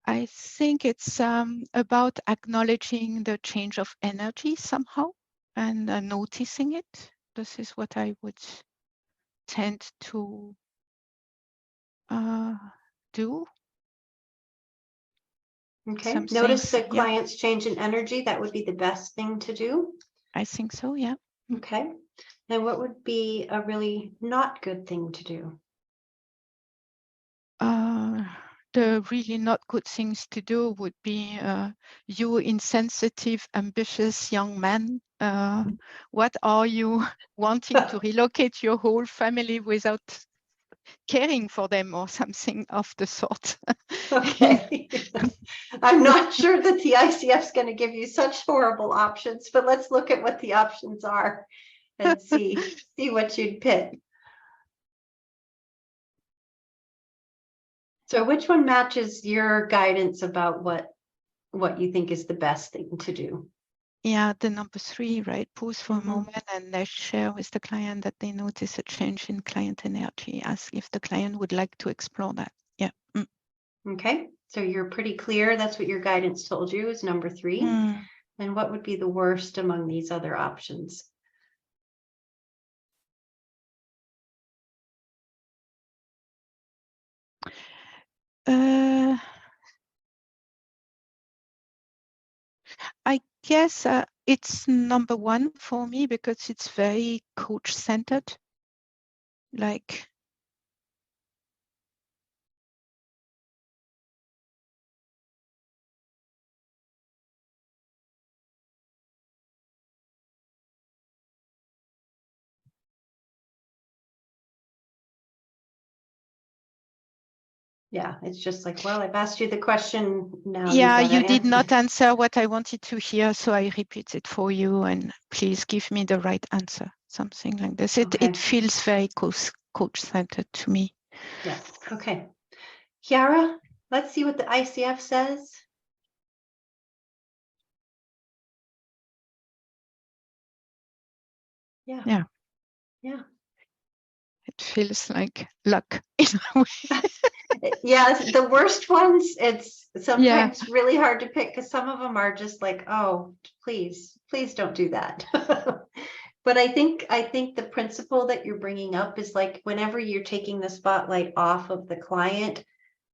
I think it's about acknowledging the change of energy somehow and noticing it. This is what I would tend to do. Okay, notice the client's change in energy. That would be the best thing to do. I think so, yeah. Okay. And what would be a really not good thing to do? The really not good things to do would be you insensitive, ambitious young man. What are you wanting to relocate your whole family without caring for them or something of the sort? Okay. I'm not sure that the ICF is going to give you such horrible options, but let's look at what the options are and see what you'd pick. So which one matches your guidance about what you think is the best thing to do? Yeah, the number 3, right? Pause for a moment and they share with the client that they notice a change in client energy, as if the client would like to explore that. Yeah. Okay, so you're pretty clear. That's what your guidance told you is number 3. And what would be the worst among these other options? I guess it's number 1 for me because it's very coach-centered. Like, yeah, it's just like, well, I've asked you the question now. Yeah, you did not answer what I wanted to hear, so I repeat it for you and please give me the right answer. Something like this. It feels very coach-centered to me. Yeah, okay. Chiara, let's see what the ICF says. Yeah. It feels like luck in a way. Yeah, the worst ones, it's sometimes really hard to pick because some of them are just like, oh, please don't do that. But I think the principle that you're bringing up is like whenever you're taking the spotlight off of the client,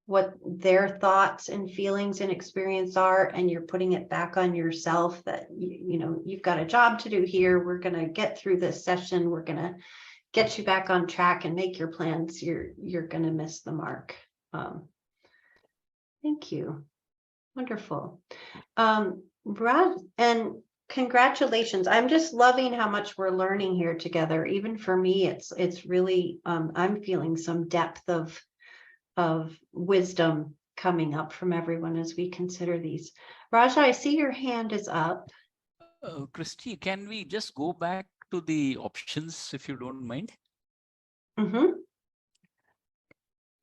what their thoughts and feelings and experience are, and you're putting it back on yourself that, you know, you've got a job to do here. We're going to get through this session. We're going to get you back on track and make your plans. You're going to miss the mark. Thank you. Wonderful. Brad, and congratulations. I'm just loving how much we're learning here together. Even for me, it's really, I'm feeling some depth of wisdom coming up from everyone as we consider these. Raja, I see your hand is up. Christy, can we just go back to the options if you don't mind?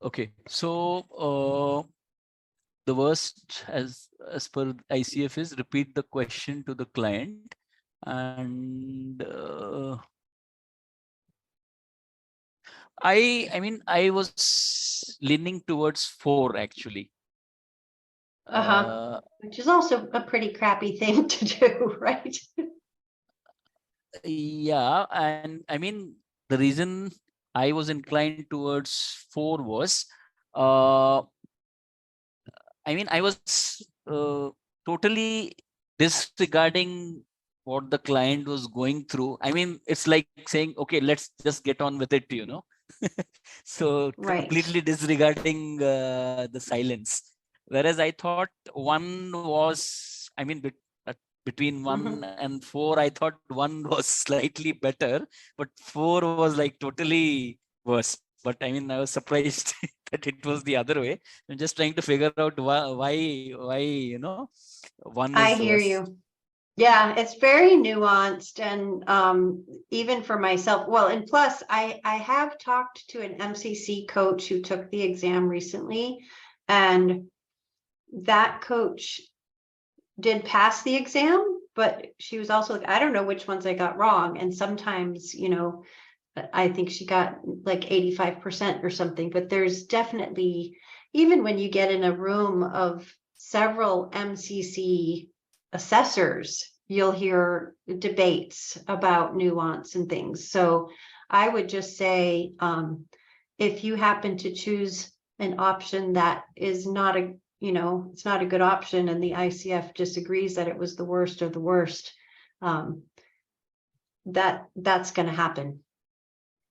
Okay, so the worst as per ICF is repeat the question to the client, and I mean I was leaning towards 4 actually. Which is also a pretty crappy thing to do, right? Yeah, and I mean the reason I was inclined towards 4 was I mean I was totally disregarding what the client was going through. I mean it's like saying, okay, let's just get on with it, you know. So Right. completely disregarding the silence, whereas I thought 1 was, I mean between 1 and 4, I thought 1 was slightly better, but 4 was like totally worse. But I mean, I was surprised that it was the other way. I'm just trying to figure out why, you know, 1 I is hear worse. you. Yeah, it's very nuanced, and even for myself. Well, and plus, I have talked to an MCC coach who took the exam recently, and that coach did pass the exam, but she was also like, I don't know which ones I got wrong. And sometimes, you know, I think she got like 85% or something, but there's definitely, even when you get in a room of several MCC assessors, you'll hear debates about nuance and things. So I would just say, if you happen to choose an option that is not a, you know, it's not a good option, and the ICF disagrees that it was the worst of the worst, that's going to happen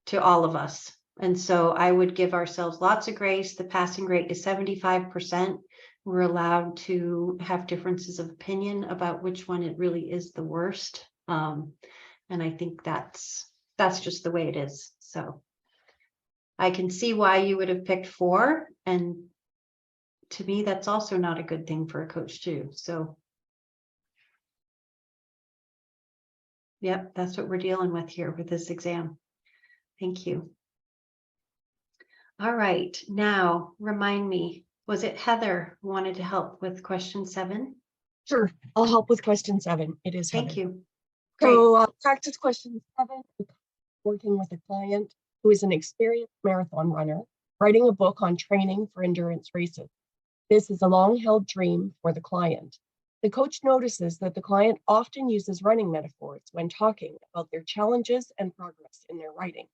to all of us. And so I would give ourselves lots of grace. The passing rate is 75%. We're allowed to have differences of opinion about which one it really is the worst. And I think that's just the way it is. So I can see why you would have picked 4. And to me, that's also not a good thing for a coach too. So yep, that's what we're dealing with here with this exam. Thank you. All right, now remind me, was it Heather who wanted to help with question 7? Sure, I'll help with question 7. It is Heather. Thank you. So practice question 7, working with a client who is an experienced marathon runner, writing a book on training for endurance races. This is a long-held dream for the client. The coach notices that the client often uses running metaphors when talking about their challenges and progress in their writing.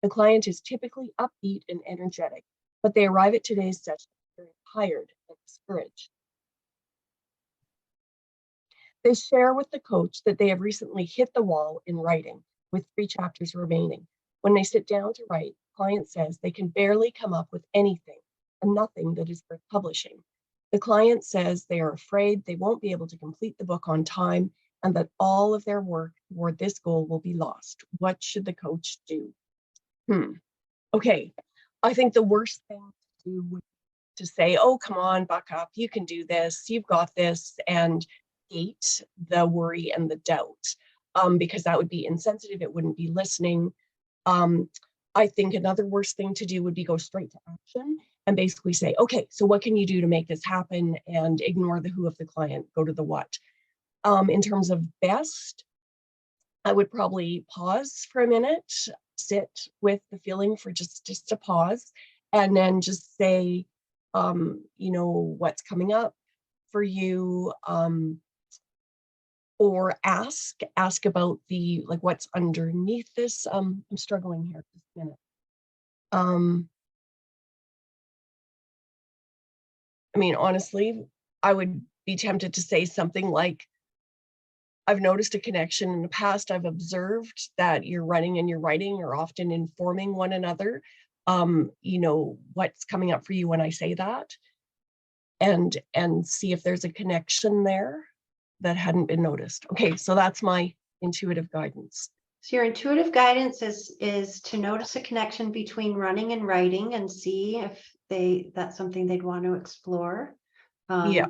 The client is typically upbeat and energetic, but they arrive at today's session very tired and discouraged. They share with the coach that they have recently hit the wall in writing, with 3 chapters remaining. When they sit down to write, the client says they can barely come up with anything, and nothing that is worth publishing. The client says they are afraid they won't be able to complete the book on time, and that all of their work toward this goal will be lost. What should the coach do? Okay, I think the worst thing to do would be to say, oh, come on, buck up, you can do this, you've got this, and gate the worry and the doubt, because that would be insensitive, it wouldn't be listening. I think another worst thing to do would be go straight to action and basically say, okay, so what can you do to make this happen, and ignore the who of the client, go to the what. In terms of best, I would probably pause for a minute, sit with the feeling for just a pause, and then just say, you know, what's coming up for you, or ask about the, like, what's underneath this. I'm struggling here, just a minute. I mean, honestly, I would be tempted to say something like, I've noticed a connection in the past. I've observed that your running and your writing are often informing one another. You know, what's coming up for you when I say that, and see if there's a connection there that hadn't been noticed. Okay, so that's my intuitive guidance. So your intuitive guidance is to notice a connection between running and writing and see that's something they'd want to explore. Yeah.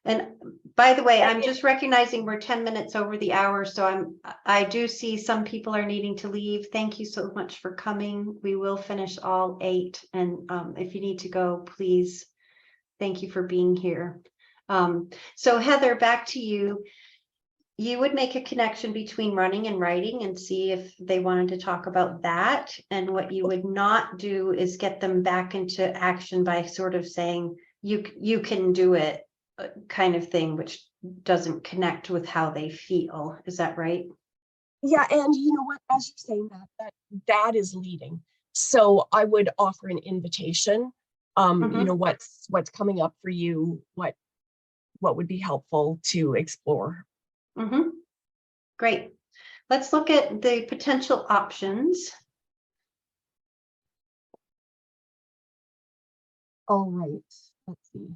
And by the way, I'm just recognizing we're 10 minutes over the hour, so I do see some people are needing to leave. Thank you so much for coming. We will finish all 8, and if you need to go, please. Thank you for being here. So Heather, back to you. You would make a connection between running and writing and see if they wanted to talk about that. And what you would not do is get them back into action by sort of saying, you can do it, kind of thing, which doesn't connect with how they feel. Is that right? Yeah, and you know what, as you're saying that is leading. So I would offer an invitation. You know, what's coming up for you, what would be helpful to explore. Great. Let's look at the potential options. All right, let's see.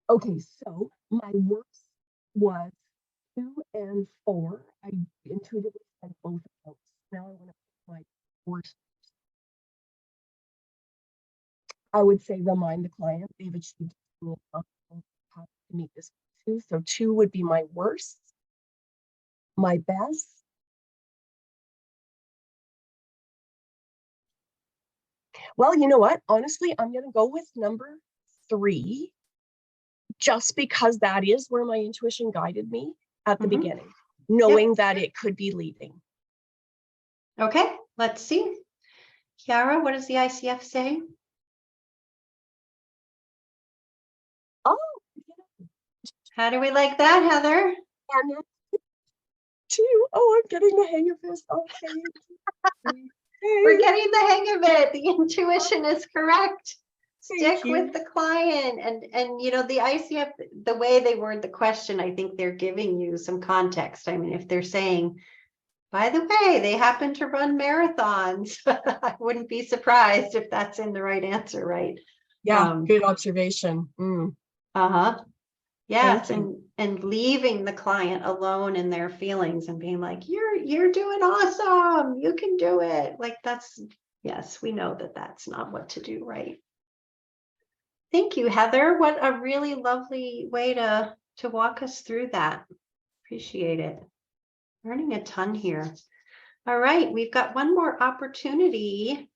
Okay, so my works was 2 and 4. I intuitively said both of those. Now I want to pick my worst. I would say remind the client they've achieved to meet this 2. So 2 would be my worst. My best. Well, you know what? Honestly, I'm going to go with number 3, just because that is where my intuition guided me at the beginning, knowing that it could be leading. Okay, let's see. Chiara, what does the ICF say? Oh, how do we like that, Heather? And then 2. Oh, I'm getting the hang of this. Okay. We're getting the hang of it. The intuition is correct. Stick you. with the client. And you know, the ICF, the way they word the question, I think they're giving you some context. I mean, if they're saying, by the way, they happen to run marathons, I wouldn't be surprised if that's in the right answer, right? Yeah, good observation. Yes, and leaving the client alone in their feelings and being like, you're doing awesome, you can do it. Like yes, we know that that's not what to do, right? Thank you, Heather. What a really lovely way to walk us through that. Appreciate it. Learning a ton here. All right, we've got one more opportunity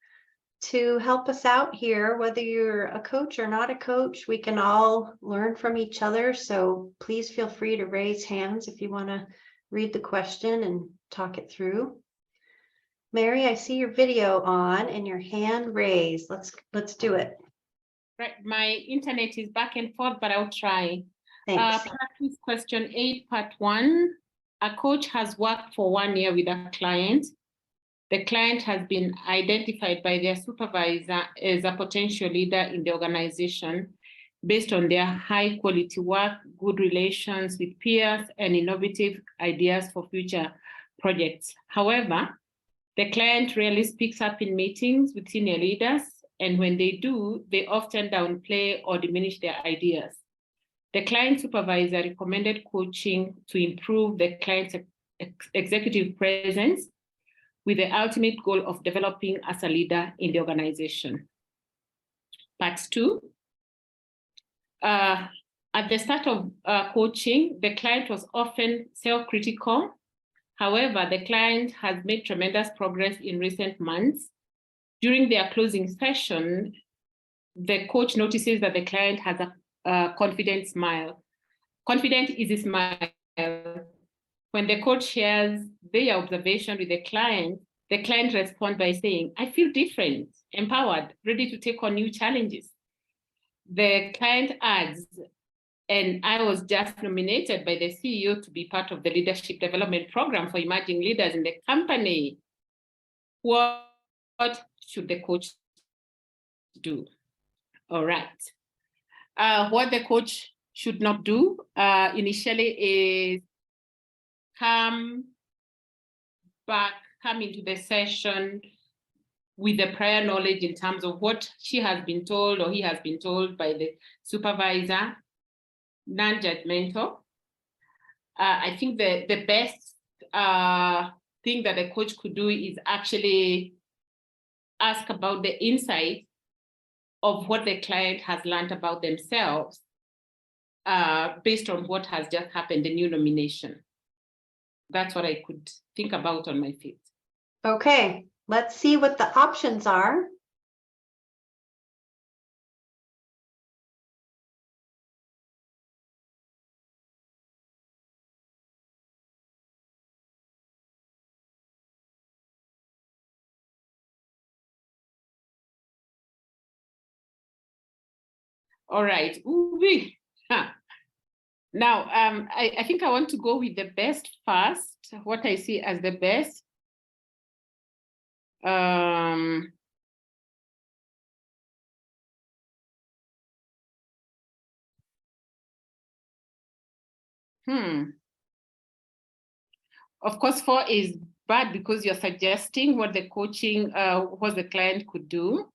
to help us out here. Whether you're a coach or not a coach, we can all learn from each other. So please feel free to raise hands if you want to read the question and talk it through. Mary, I see your video on and your hand raised. Let's do it. Right, my internet is back and forth, but I'll try. Thanks. Practice question 8, part 1. A coach has worked for 1 year with a client. The client has been identified by their supervisor as a potential leader in the organization based on their high quality work, good relations with peers, and innovative ideas for future projects. However, the client rarely speaks up in meetings with senior leaders, and when they do, they often downplay or diminish their ideas. The client supervisor recommended coaching to improve the client's executive presence with the ultimate goal of developing as a leader in the organization. Part 2. At the start of coaching, the client was often self-critical. However, the client has made tremendous progress in recent months. During their closing session, the coach notices that the client has a confident smile. Confident is a smile. When the coach shares their observation with the client responds by saying, I feel different, empowered, ready to take on new challenges. The client adds, and I was just nominated by the CEO to be part of the leadership development program for emerging leaders in the company. What should the coach do? All right. What the coach should not do initially is come into the session with the prior knowledge in terms of what she has been told or he has been told by the supervisor, non-judgmental, I think the best thing that a coach could do is actually ask about the insight of what the client has learned about themselves based on what has just happened, the new nomination. That's what I could think about on my feet. Okay, let's see what the options are. All right. Ooh-wee. Huh. Now, I think I want to go with the best first, what I see as the best. Of course, 4 is bad because you're suggesting what the coaching, what the client could do.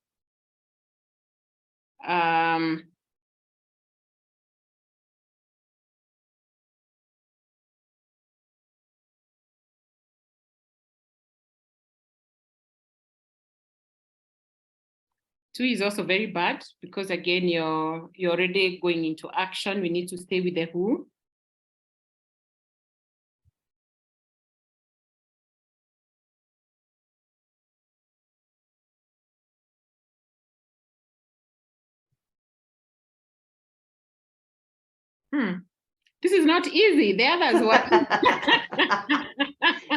2 is also very bad because again, you're already going into action. We need to stay with the who. This is not easy. The others were.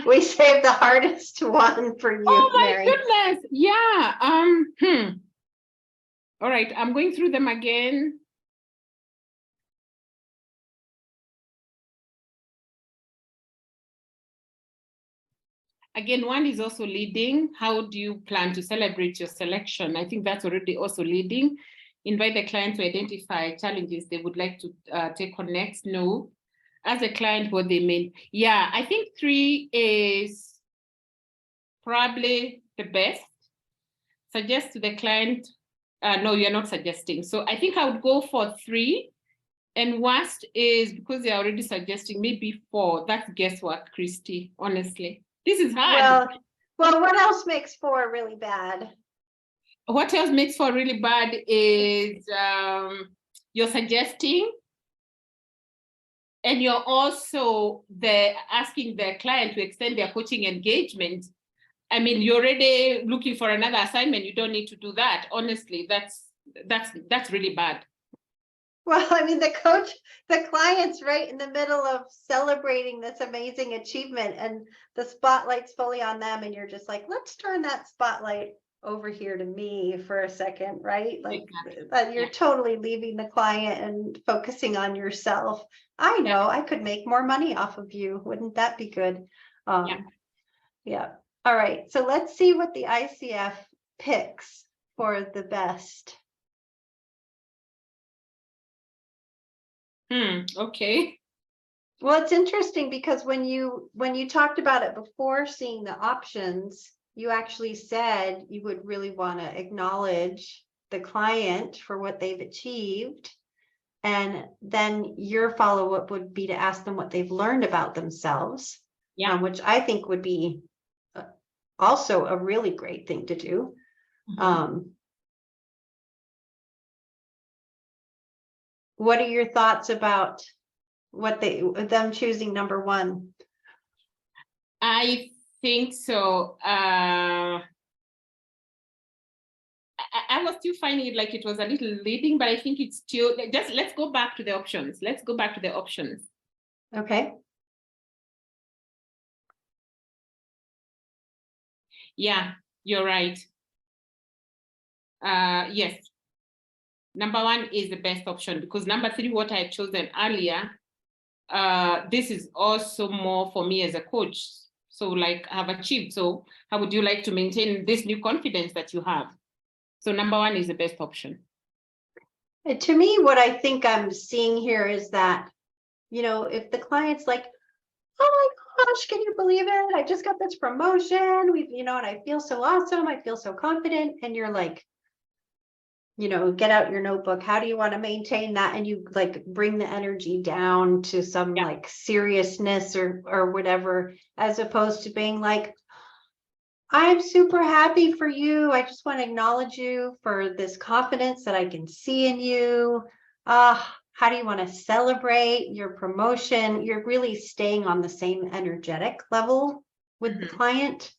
We saved the hardest one for you, Oh my Mary. goodness. Yeah. All right. I'm going through them again. Again, 1 is also leading. How do you plan to celebrate your selection? I think that's already also leading. Invite the client to identify challenges they would like to take on next. No. As a client, what they mean. Yeah, I think 3 is probably the best. Suggest to the client. No, you're not suggesting. So I think I would go for 3. And worst is because they're already suggesting maybe 4. That's guesswork, Christy, honestly. This is hard. Well, what else makes 4 really bad? What else makes 4 really bad is you're suggesting and you're also asking the client to extend their coaching engagement. I mean, you're already looking for another assignment. You don't need to do that. Honestly, that's really bad. Well, I mean, the client's right in the middle of celebrating this amazing achievement and the spotlight's fully on them. And you're just like, let's turn that spotlight over here to me for a second, right? Like that you're totally leaving the client and focusing on yourself. I know I could make more money off of you. Wouldn't that be good? Yeah. All right. So let's see what the ICF picks for the best. Okay. Well, it's interesting because when you talked about it before seeing the options, you actually said you would really want to acknowledge the client for what they've achieved. And then your follow-up would be to ask them what they've learned about themselves, which I think would be also a really great thing to do. What are your thoughts about them choosing number 1? I think so. I was still finding it like it was a little leading, but I think it's still let's go back to the options. Let's go back to the options. Okay. Yeah, you're right. Yes. Number 1 is the best option because number 3, what I had chosen earlier, this is also more for me as a coach. So like have achieved. So how would you like to maintain this new confidence that you have? So number 1 is the best option. To me, what I think I'm seeing here is that, if the client's like, oh my gosh, can you believe it? I just got this promotion. And I feel so awesome. I feel so confident. And you're like, get out your notebook. How do you want to maintain that? And you like bring the energy down to some like seriousness or whatever, as opposed to being like, I'm super happy for you. I just want to acknowledge you for this confidence that I can see in you. How do you want to celebrate your promotion? You're really staying on the same energetic level with the client,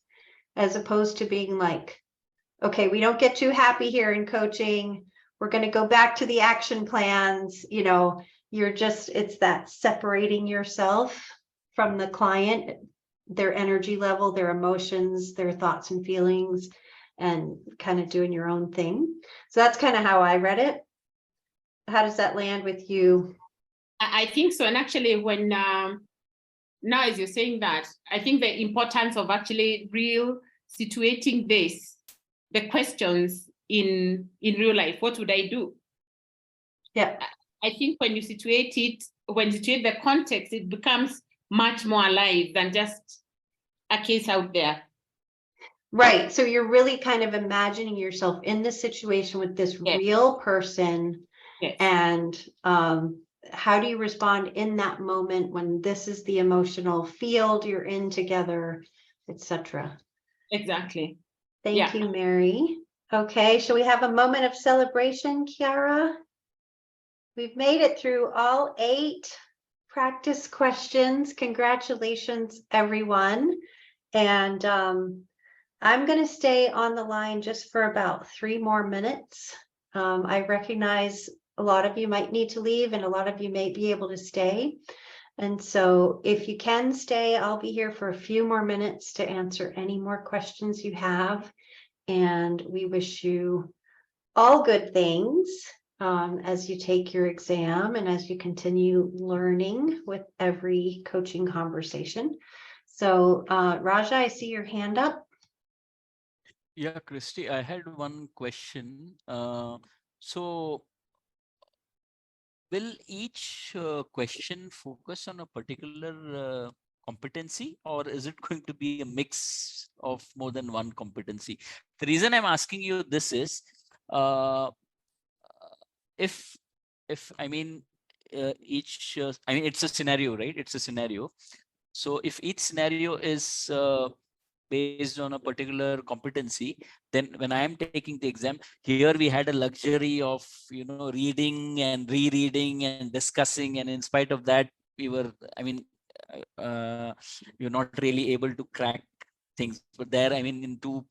as opposed to being like, okay, we don't get too happy here in coaching. We're going to go back to the action plans. It's that separating yourself from the client, their energy level, their emotions, their thoughts and feelings, and kind of doing your own thing. So that's kind of how I read it. How does that land with you? I think so. And actually, when now as you're saying that, I think the importance of actually situating the questions in real life. What would I do? Yeah. I think when you situate the context, it becomes much more alive than just a case out there. Right. So you're really kind of imagining yourself in this situation with this real person. Yes. And how do you respond in that moment when this is the emotional field you're in together, etc. Exactly. Thank you, Mary. Okay, shall we have a moment of celebration, Kiara? We've made it through all 8 practice questions. Congratulations, everyone. And I'm going to stay on the line just for about 3 more minutes. I recognize a lot of you might need to leave and a lot of you may be able to stay. And so if you can stay, I'll be here for a few more minutes to answer any more questions you have. And we wish you all good things as you take your exam and as you continue learning with every coaching conversation. So Raja, I see your hand up. Yeah, Christy, I had one question. So will each question focus on a particular competency, or is it going to be a mix of more than one competency? The reason I'm asking you this is, if I mean, it's a scenario, right? It's a scenario. So if each scenario is based on a particular competency, then when I am taking the exam, here we had a luxury of reading and rereading and discussing, and in spite of that, we were, you're not really able to crack things. But there, in 2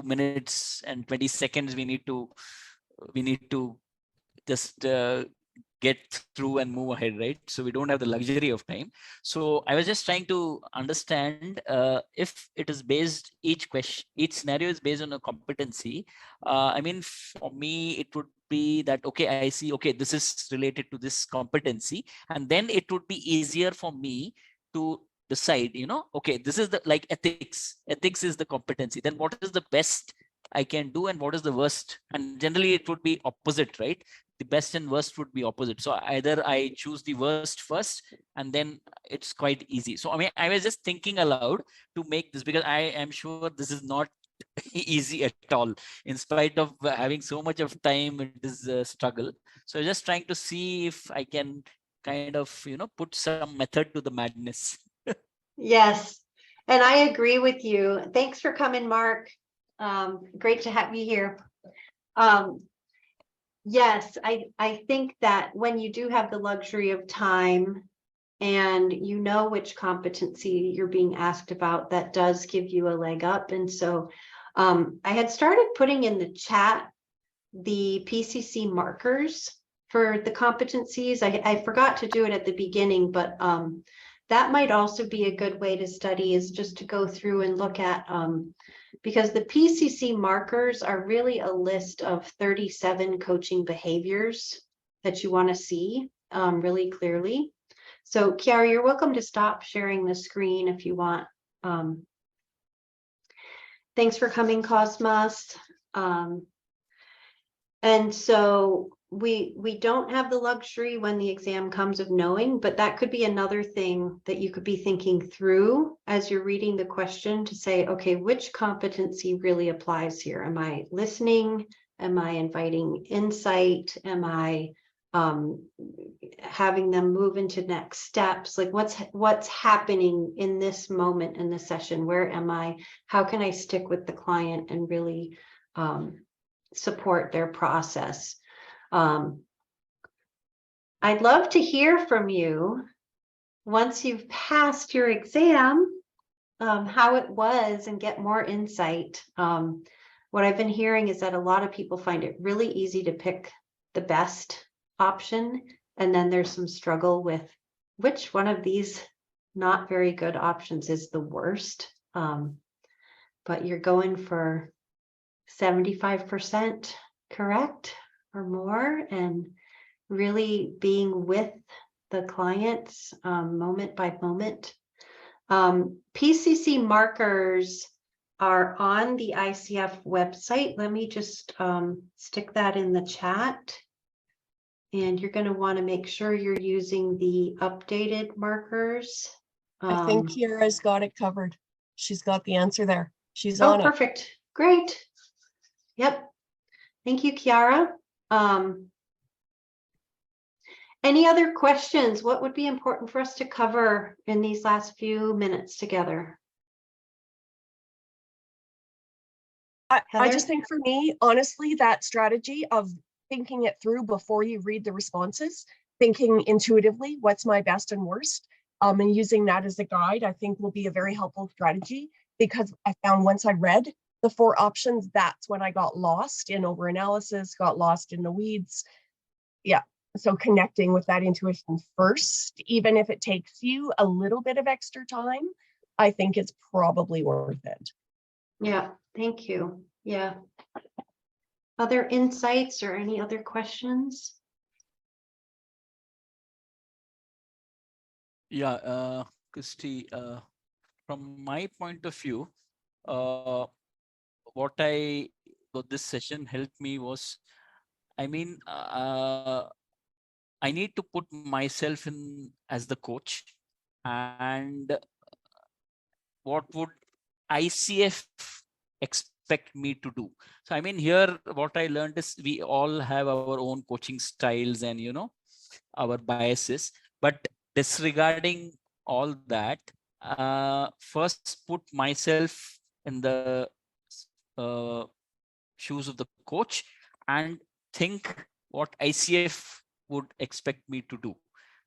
minutes and 20 seconds, we need to just get through and move ahead, right? So we don't have the luxury of time. So I was just trying to understand if it is based, each scenario is based on a competency. For me, it would be that, okay, I see, okay, this is related to this competency. And then it would be easier for me to decide, okay, this is the, like ethics is the competency. Then what is the best I can do and what is the worst? And generally it would be opposite, right? The best and worst would be opposite. So either I choose the worst first, and then it's quite easy. So I was just thinking aloud to make this, because I am sure this is not easy at all. In spite of having so much of time, it is a struggle. So just trying to see if I can kind of put some method to the madness. Yes, and I agree with you. Thanks for coming, Mark. Great to have you here. Yes, I think that when you do have the luxury of time and you know which competency you're being asked about, that does give you a leg up. And so I had started putting in the chat the PCC markers for the competencies. I forgot to do it at the beginning, but that might also be a good way to study, is just to go through and look at because the PCC markers are really a list of 37 coaching behaviors that you want to see really clearly. So Kiara, you're welcome to stop sharing the screen if you want. Thanks for coming, Cosmos. And so we don't have the luxury when the exam comes of knowing, but that could be another thing that you could be thinking through as you're reading the question, to say, okay, which competency really applies here? Am I listening Am I inviting insight? Am I having them move into next steps? Like what's happening in this moment in the session? Where am I? How can I stick with the client and really support their process? I'd love to hear from you once you've passed your exam, how it was and get more insight. What I've been hearing is that a lot of people find it really easy to pick the best option. And then there's some struggle with which one of these not very good options is the worst. But you're going for 75% correct or more, and really being with the clients moment by moment. PCC markers are on the ICF website. Let me just stick that in the chat. And you're going to want to make sure you're using the updated markers. I think Kiara's got it covered. She's got the answer there. She's Oh, on it. perfect. Great. Yep. Thank you, Kiara. Any other questions? What would be important for us to cover in these last few minutes together? I just think for me, honestly, that strategy of thinking it through before you read the responses, thinking intuitively, what's my best and worst, and using that as a guide, I think will be a very helpful strategy, because I found once I read the 4 options, that's when I got lost in overanalysis, got lost in the weeds. Yeah. So connecting with that intuition first, even if it takes you a little bit of extra time, I think it's probably worth it. Yeah, thank you. Yeah. Other insights or any other questions? Yeah, Christy, from my point of view, what this session helped me was, I mean, I need to put myself in as the coach, and what would ICF expect me to do? So, I mean, here, what I learned is we all have our own coaching styles and, our biases, but disregarding all that, first put myself in the shoes of the coach and think what ICF would expect me to do.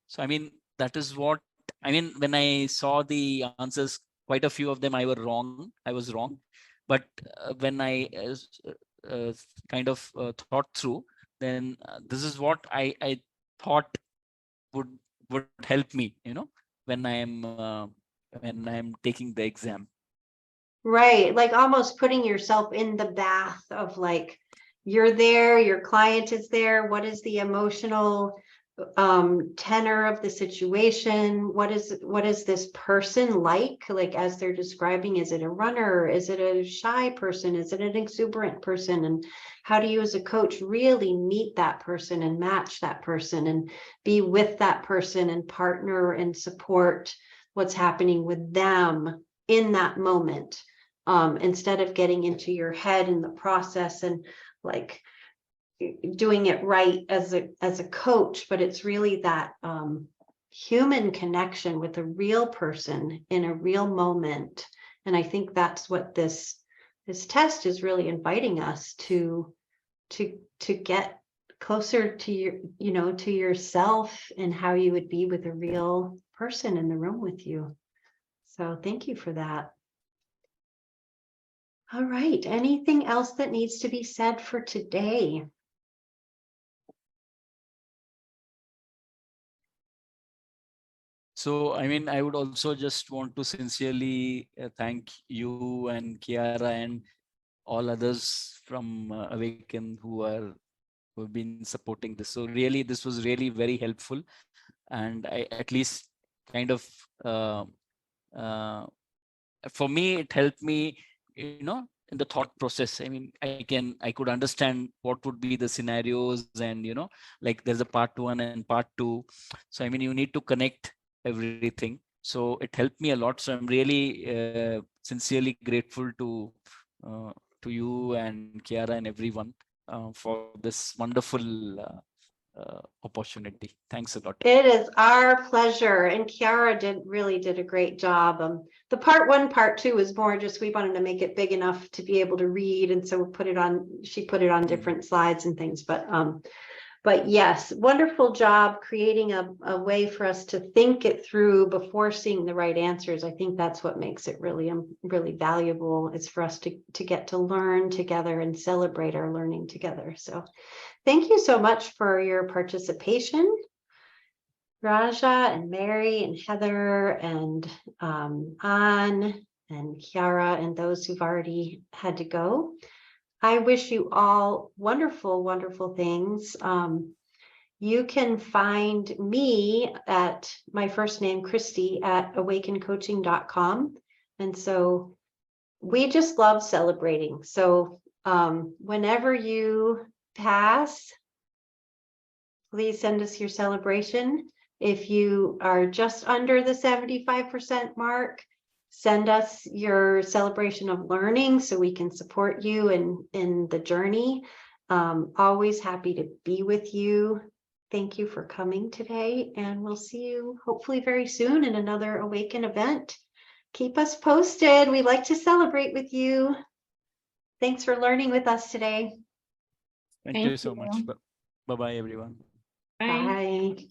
So, I mean, that is what, I mean, when I saw the answers, quite a few of them I was wrong. But when I kind of thought through, then this is what I thought would help me, when I'm taking the exam. Right, like almost putting yourself in the bath of like, you're there, your client is there. What is the emotional tenor of the situation? What is this person like as they're describing? Is it a runner? Is it a shy person? Is it an exuberant person? And how do you as a coach really meet that person and match that person and be with that person and partner and support what's happening with them in that moment, instead of getting into your head in the process and like doing it right as a coach, but it's really that human connection with a real person in a real moment. And I think that's what this test is really inviting us to get closer to your, to yourself and how you would be with a real person in the room with you. So thank you for that. All right. Anything else that needs to be said for today? So, I mean, I would also just want to sincerely thank you and Kiara and all others from Awaken who have been supporting this. So really, this was really very helpful. And I at least kind of, for me, it helped me, in the thought process. I mean, I could understand what would be the scenarios and, like there's a part 1 and part 2. So, I mean, you need to connect everything. So it helped me a lot. So I'm really sincerely grateful to you and Kiara and everyone for this wonderful opportunity. Thanks a lot. It is our pleasure. And Kiara really did a great job. The part 1, part 2 is more just, we wanted to make it big enough to be able to read. And so she put it on different slides and things, but yes, wonderful job creating a way for us to think it through before seeing the right answers. I think that's what makes it really, really valuable, is for us to get to learn together and celebrate our learning together. So thank you so much for your participation, Raja and Mary and Heather and Ann and Kiara and those who've already had to go. I wish you all wonderful, wonderful things. You can find me at my first name, Christy, at awakencoaching.com. And so we just love celebrating. So whenever you pass, please send us your celebration. If you are just under the 75% mark, send us your celebration of learning so we can support you in the journey. Always happy to be with you. Thank you for coming today, and we'll see you hopefully very soon in another Awaken event. Keep us posted. We like to celebrate with you. Thanks for learning with us today. Thank you so much. Bye-bye, everyone. Bye. Bye.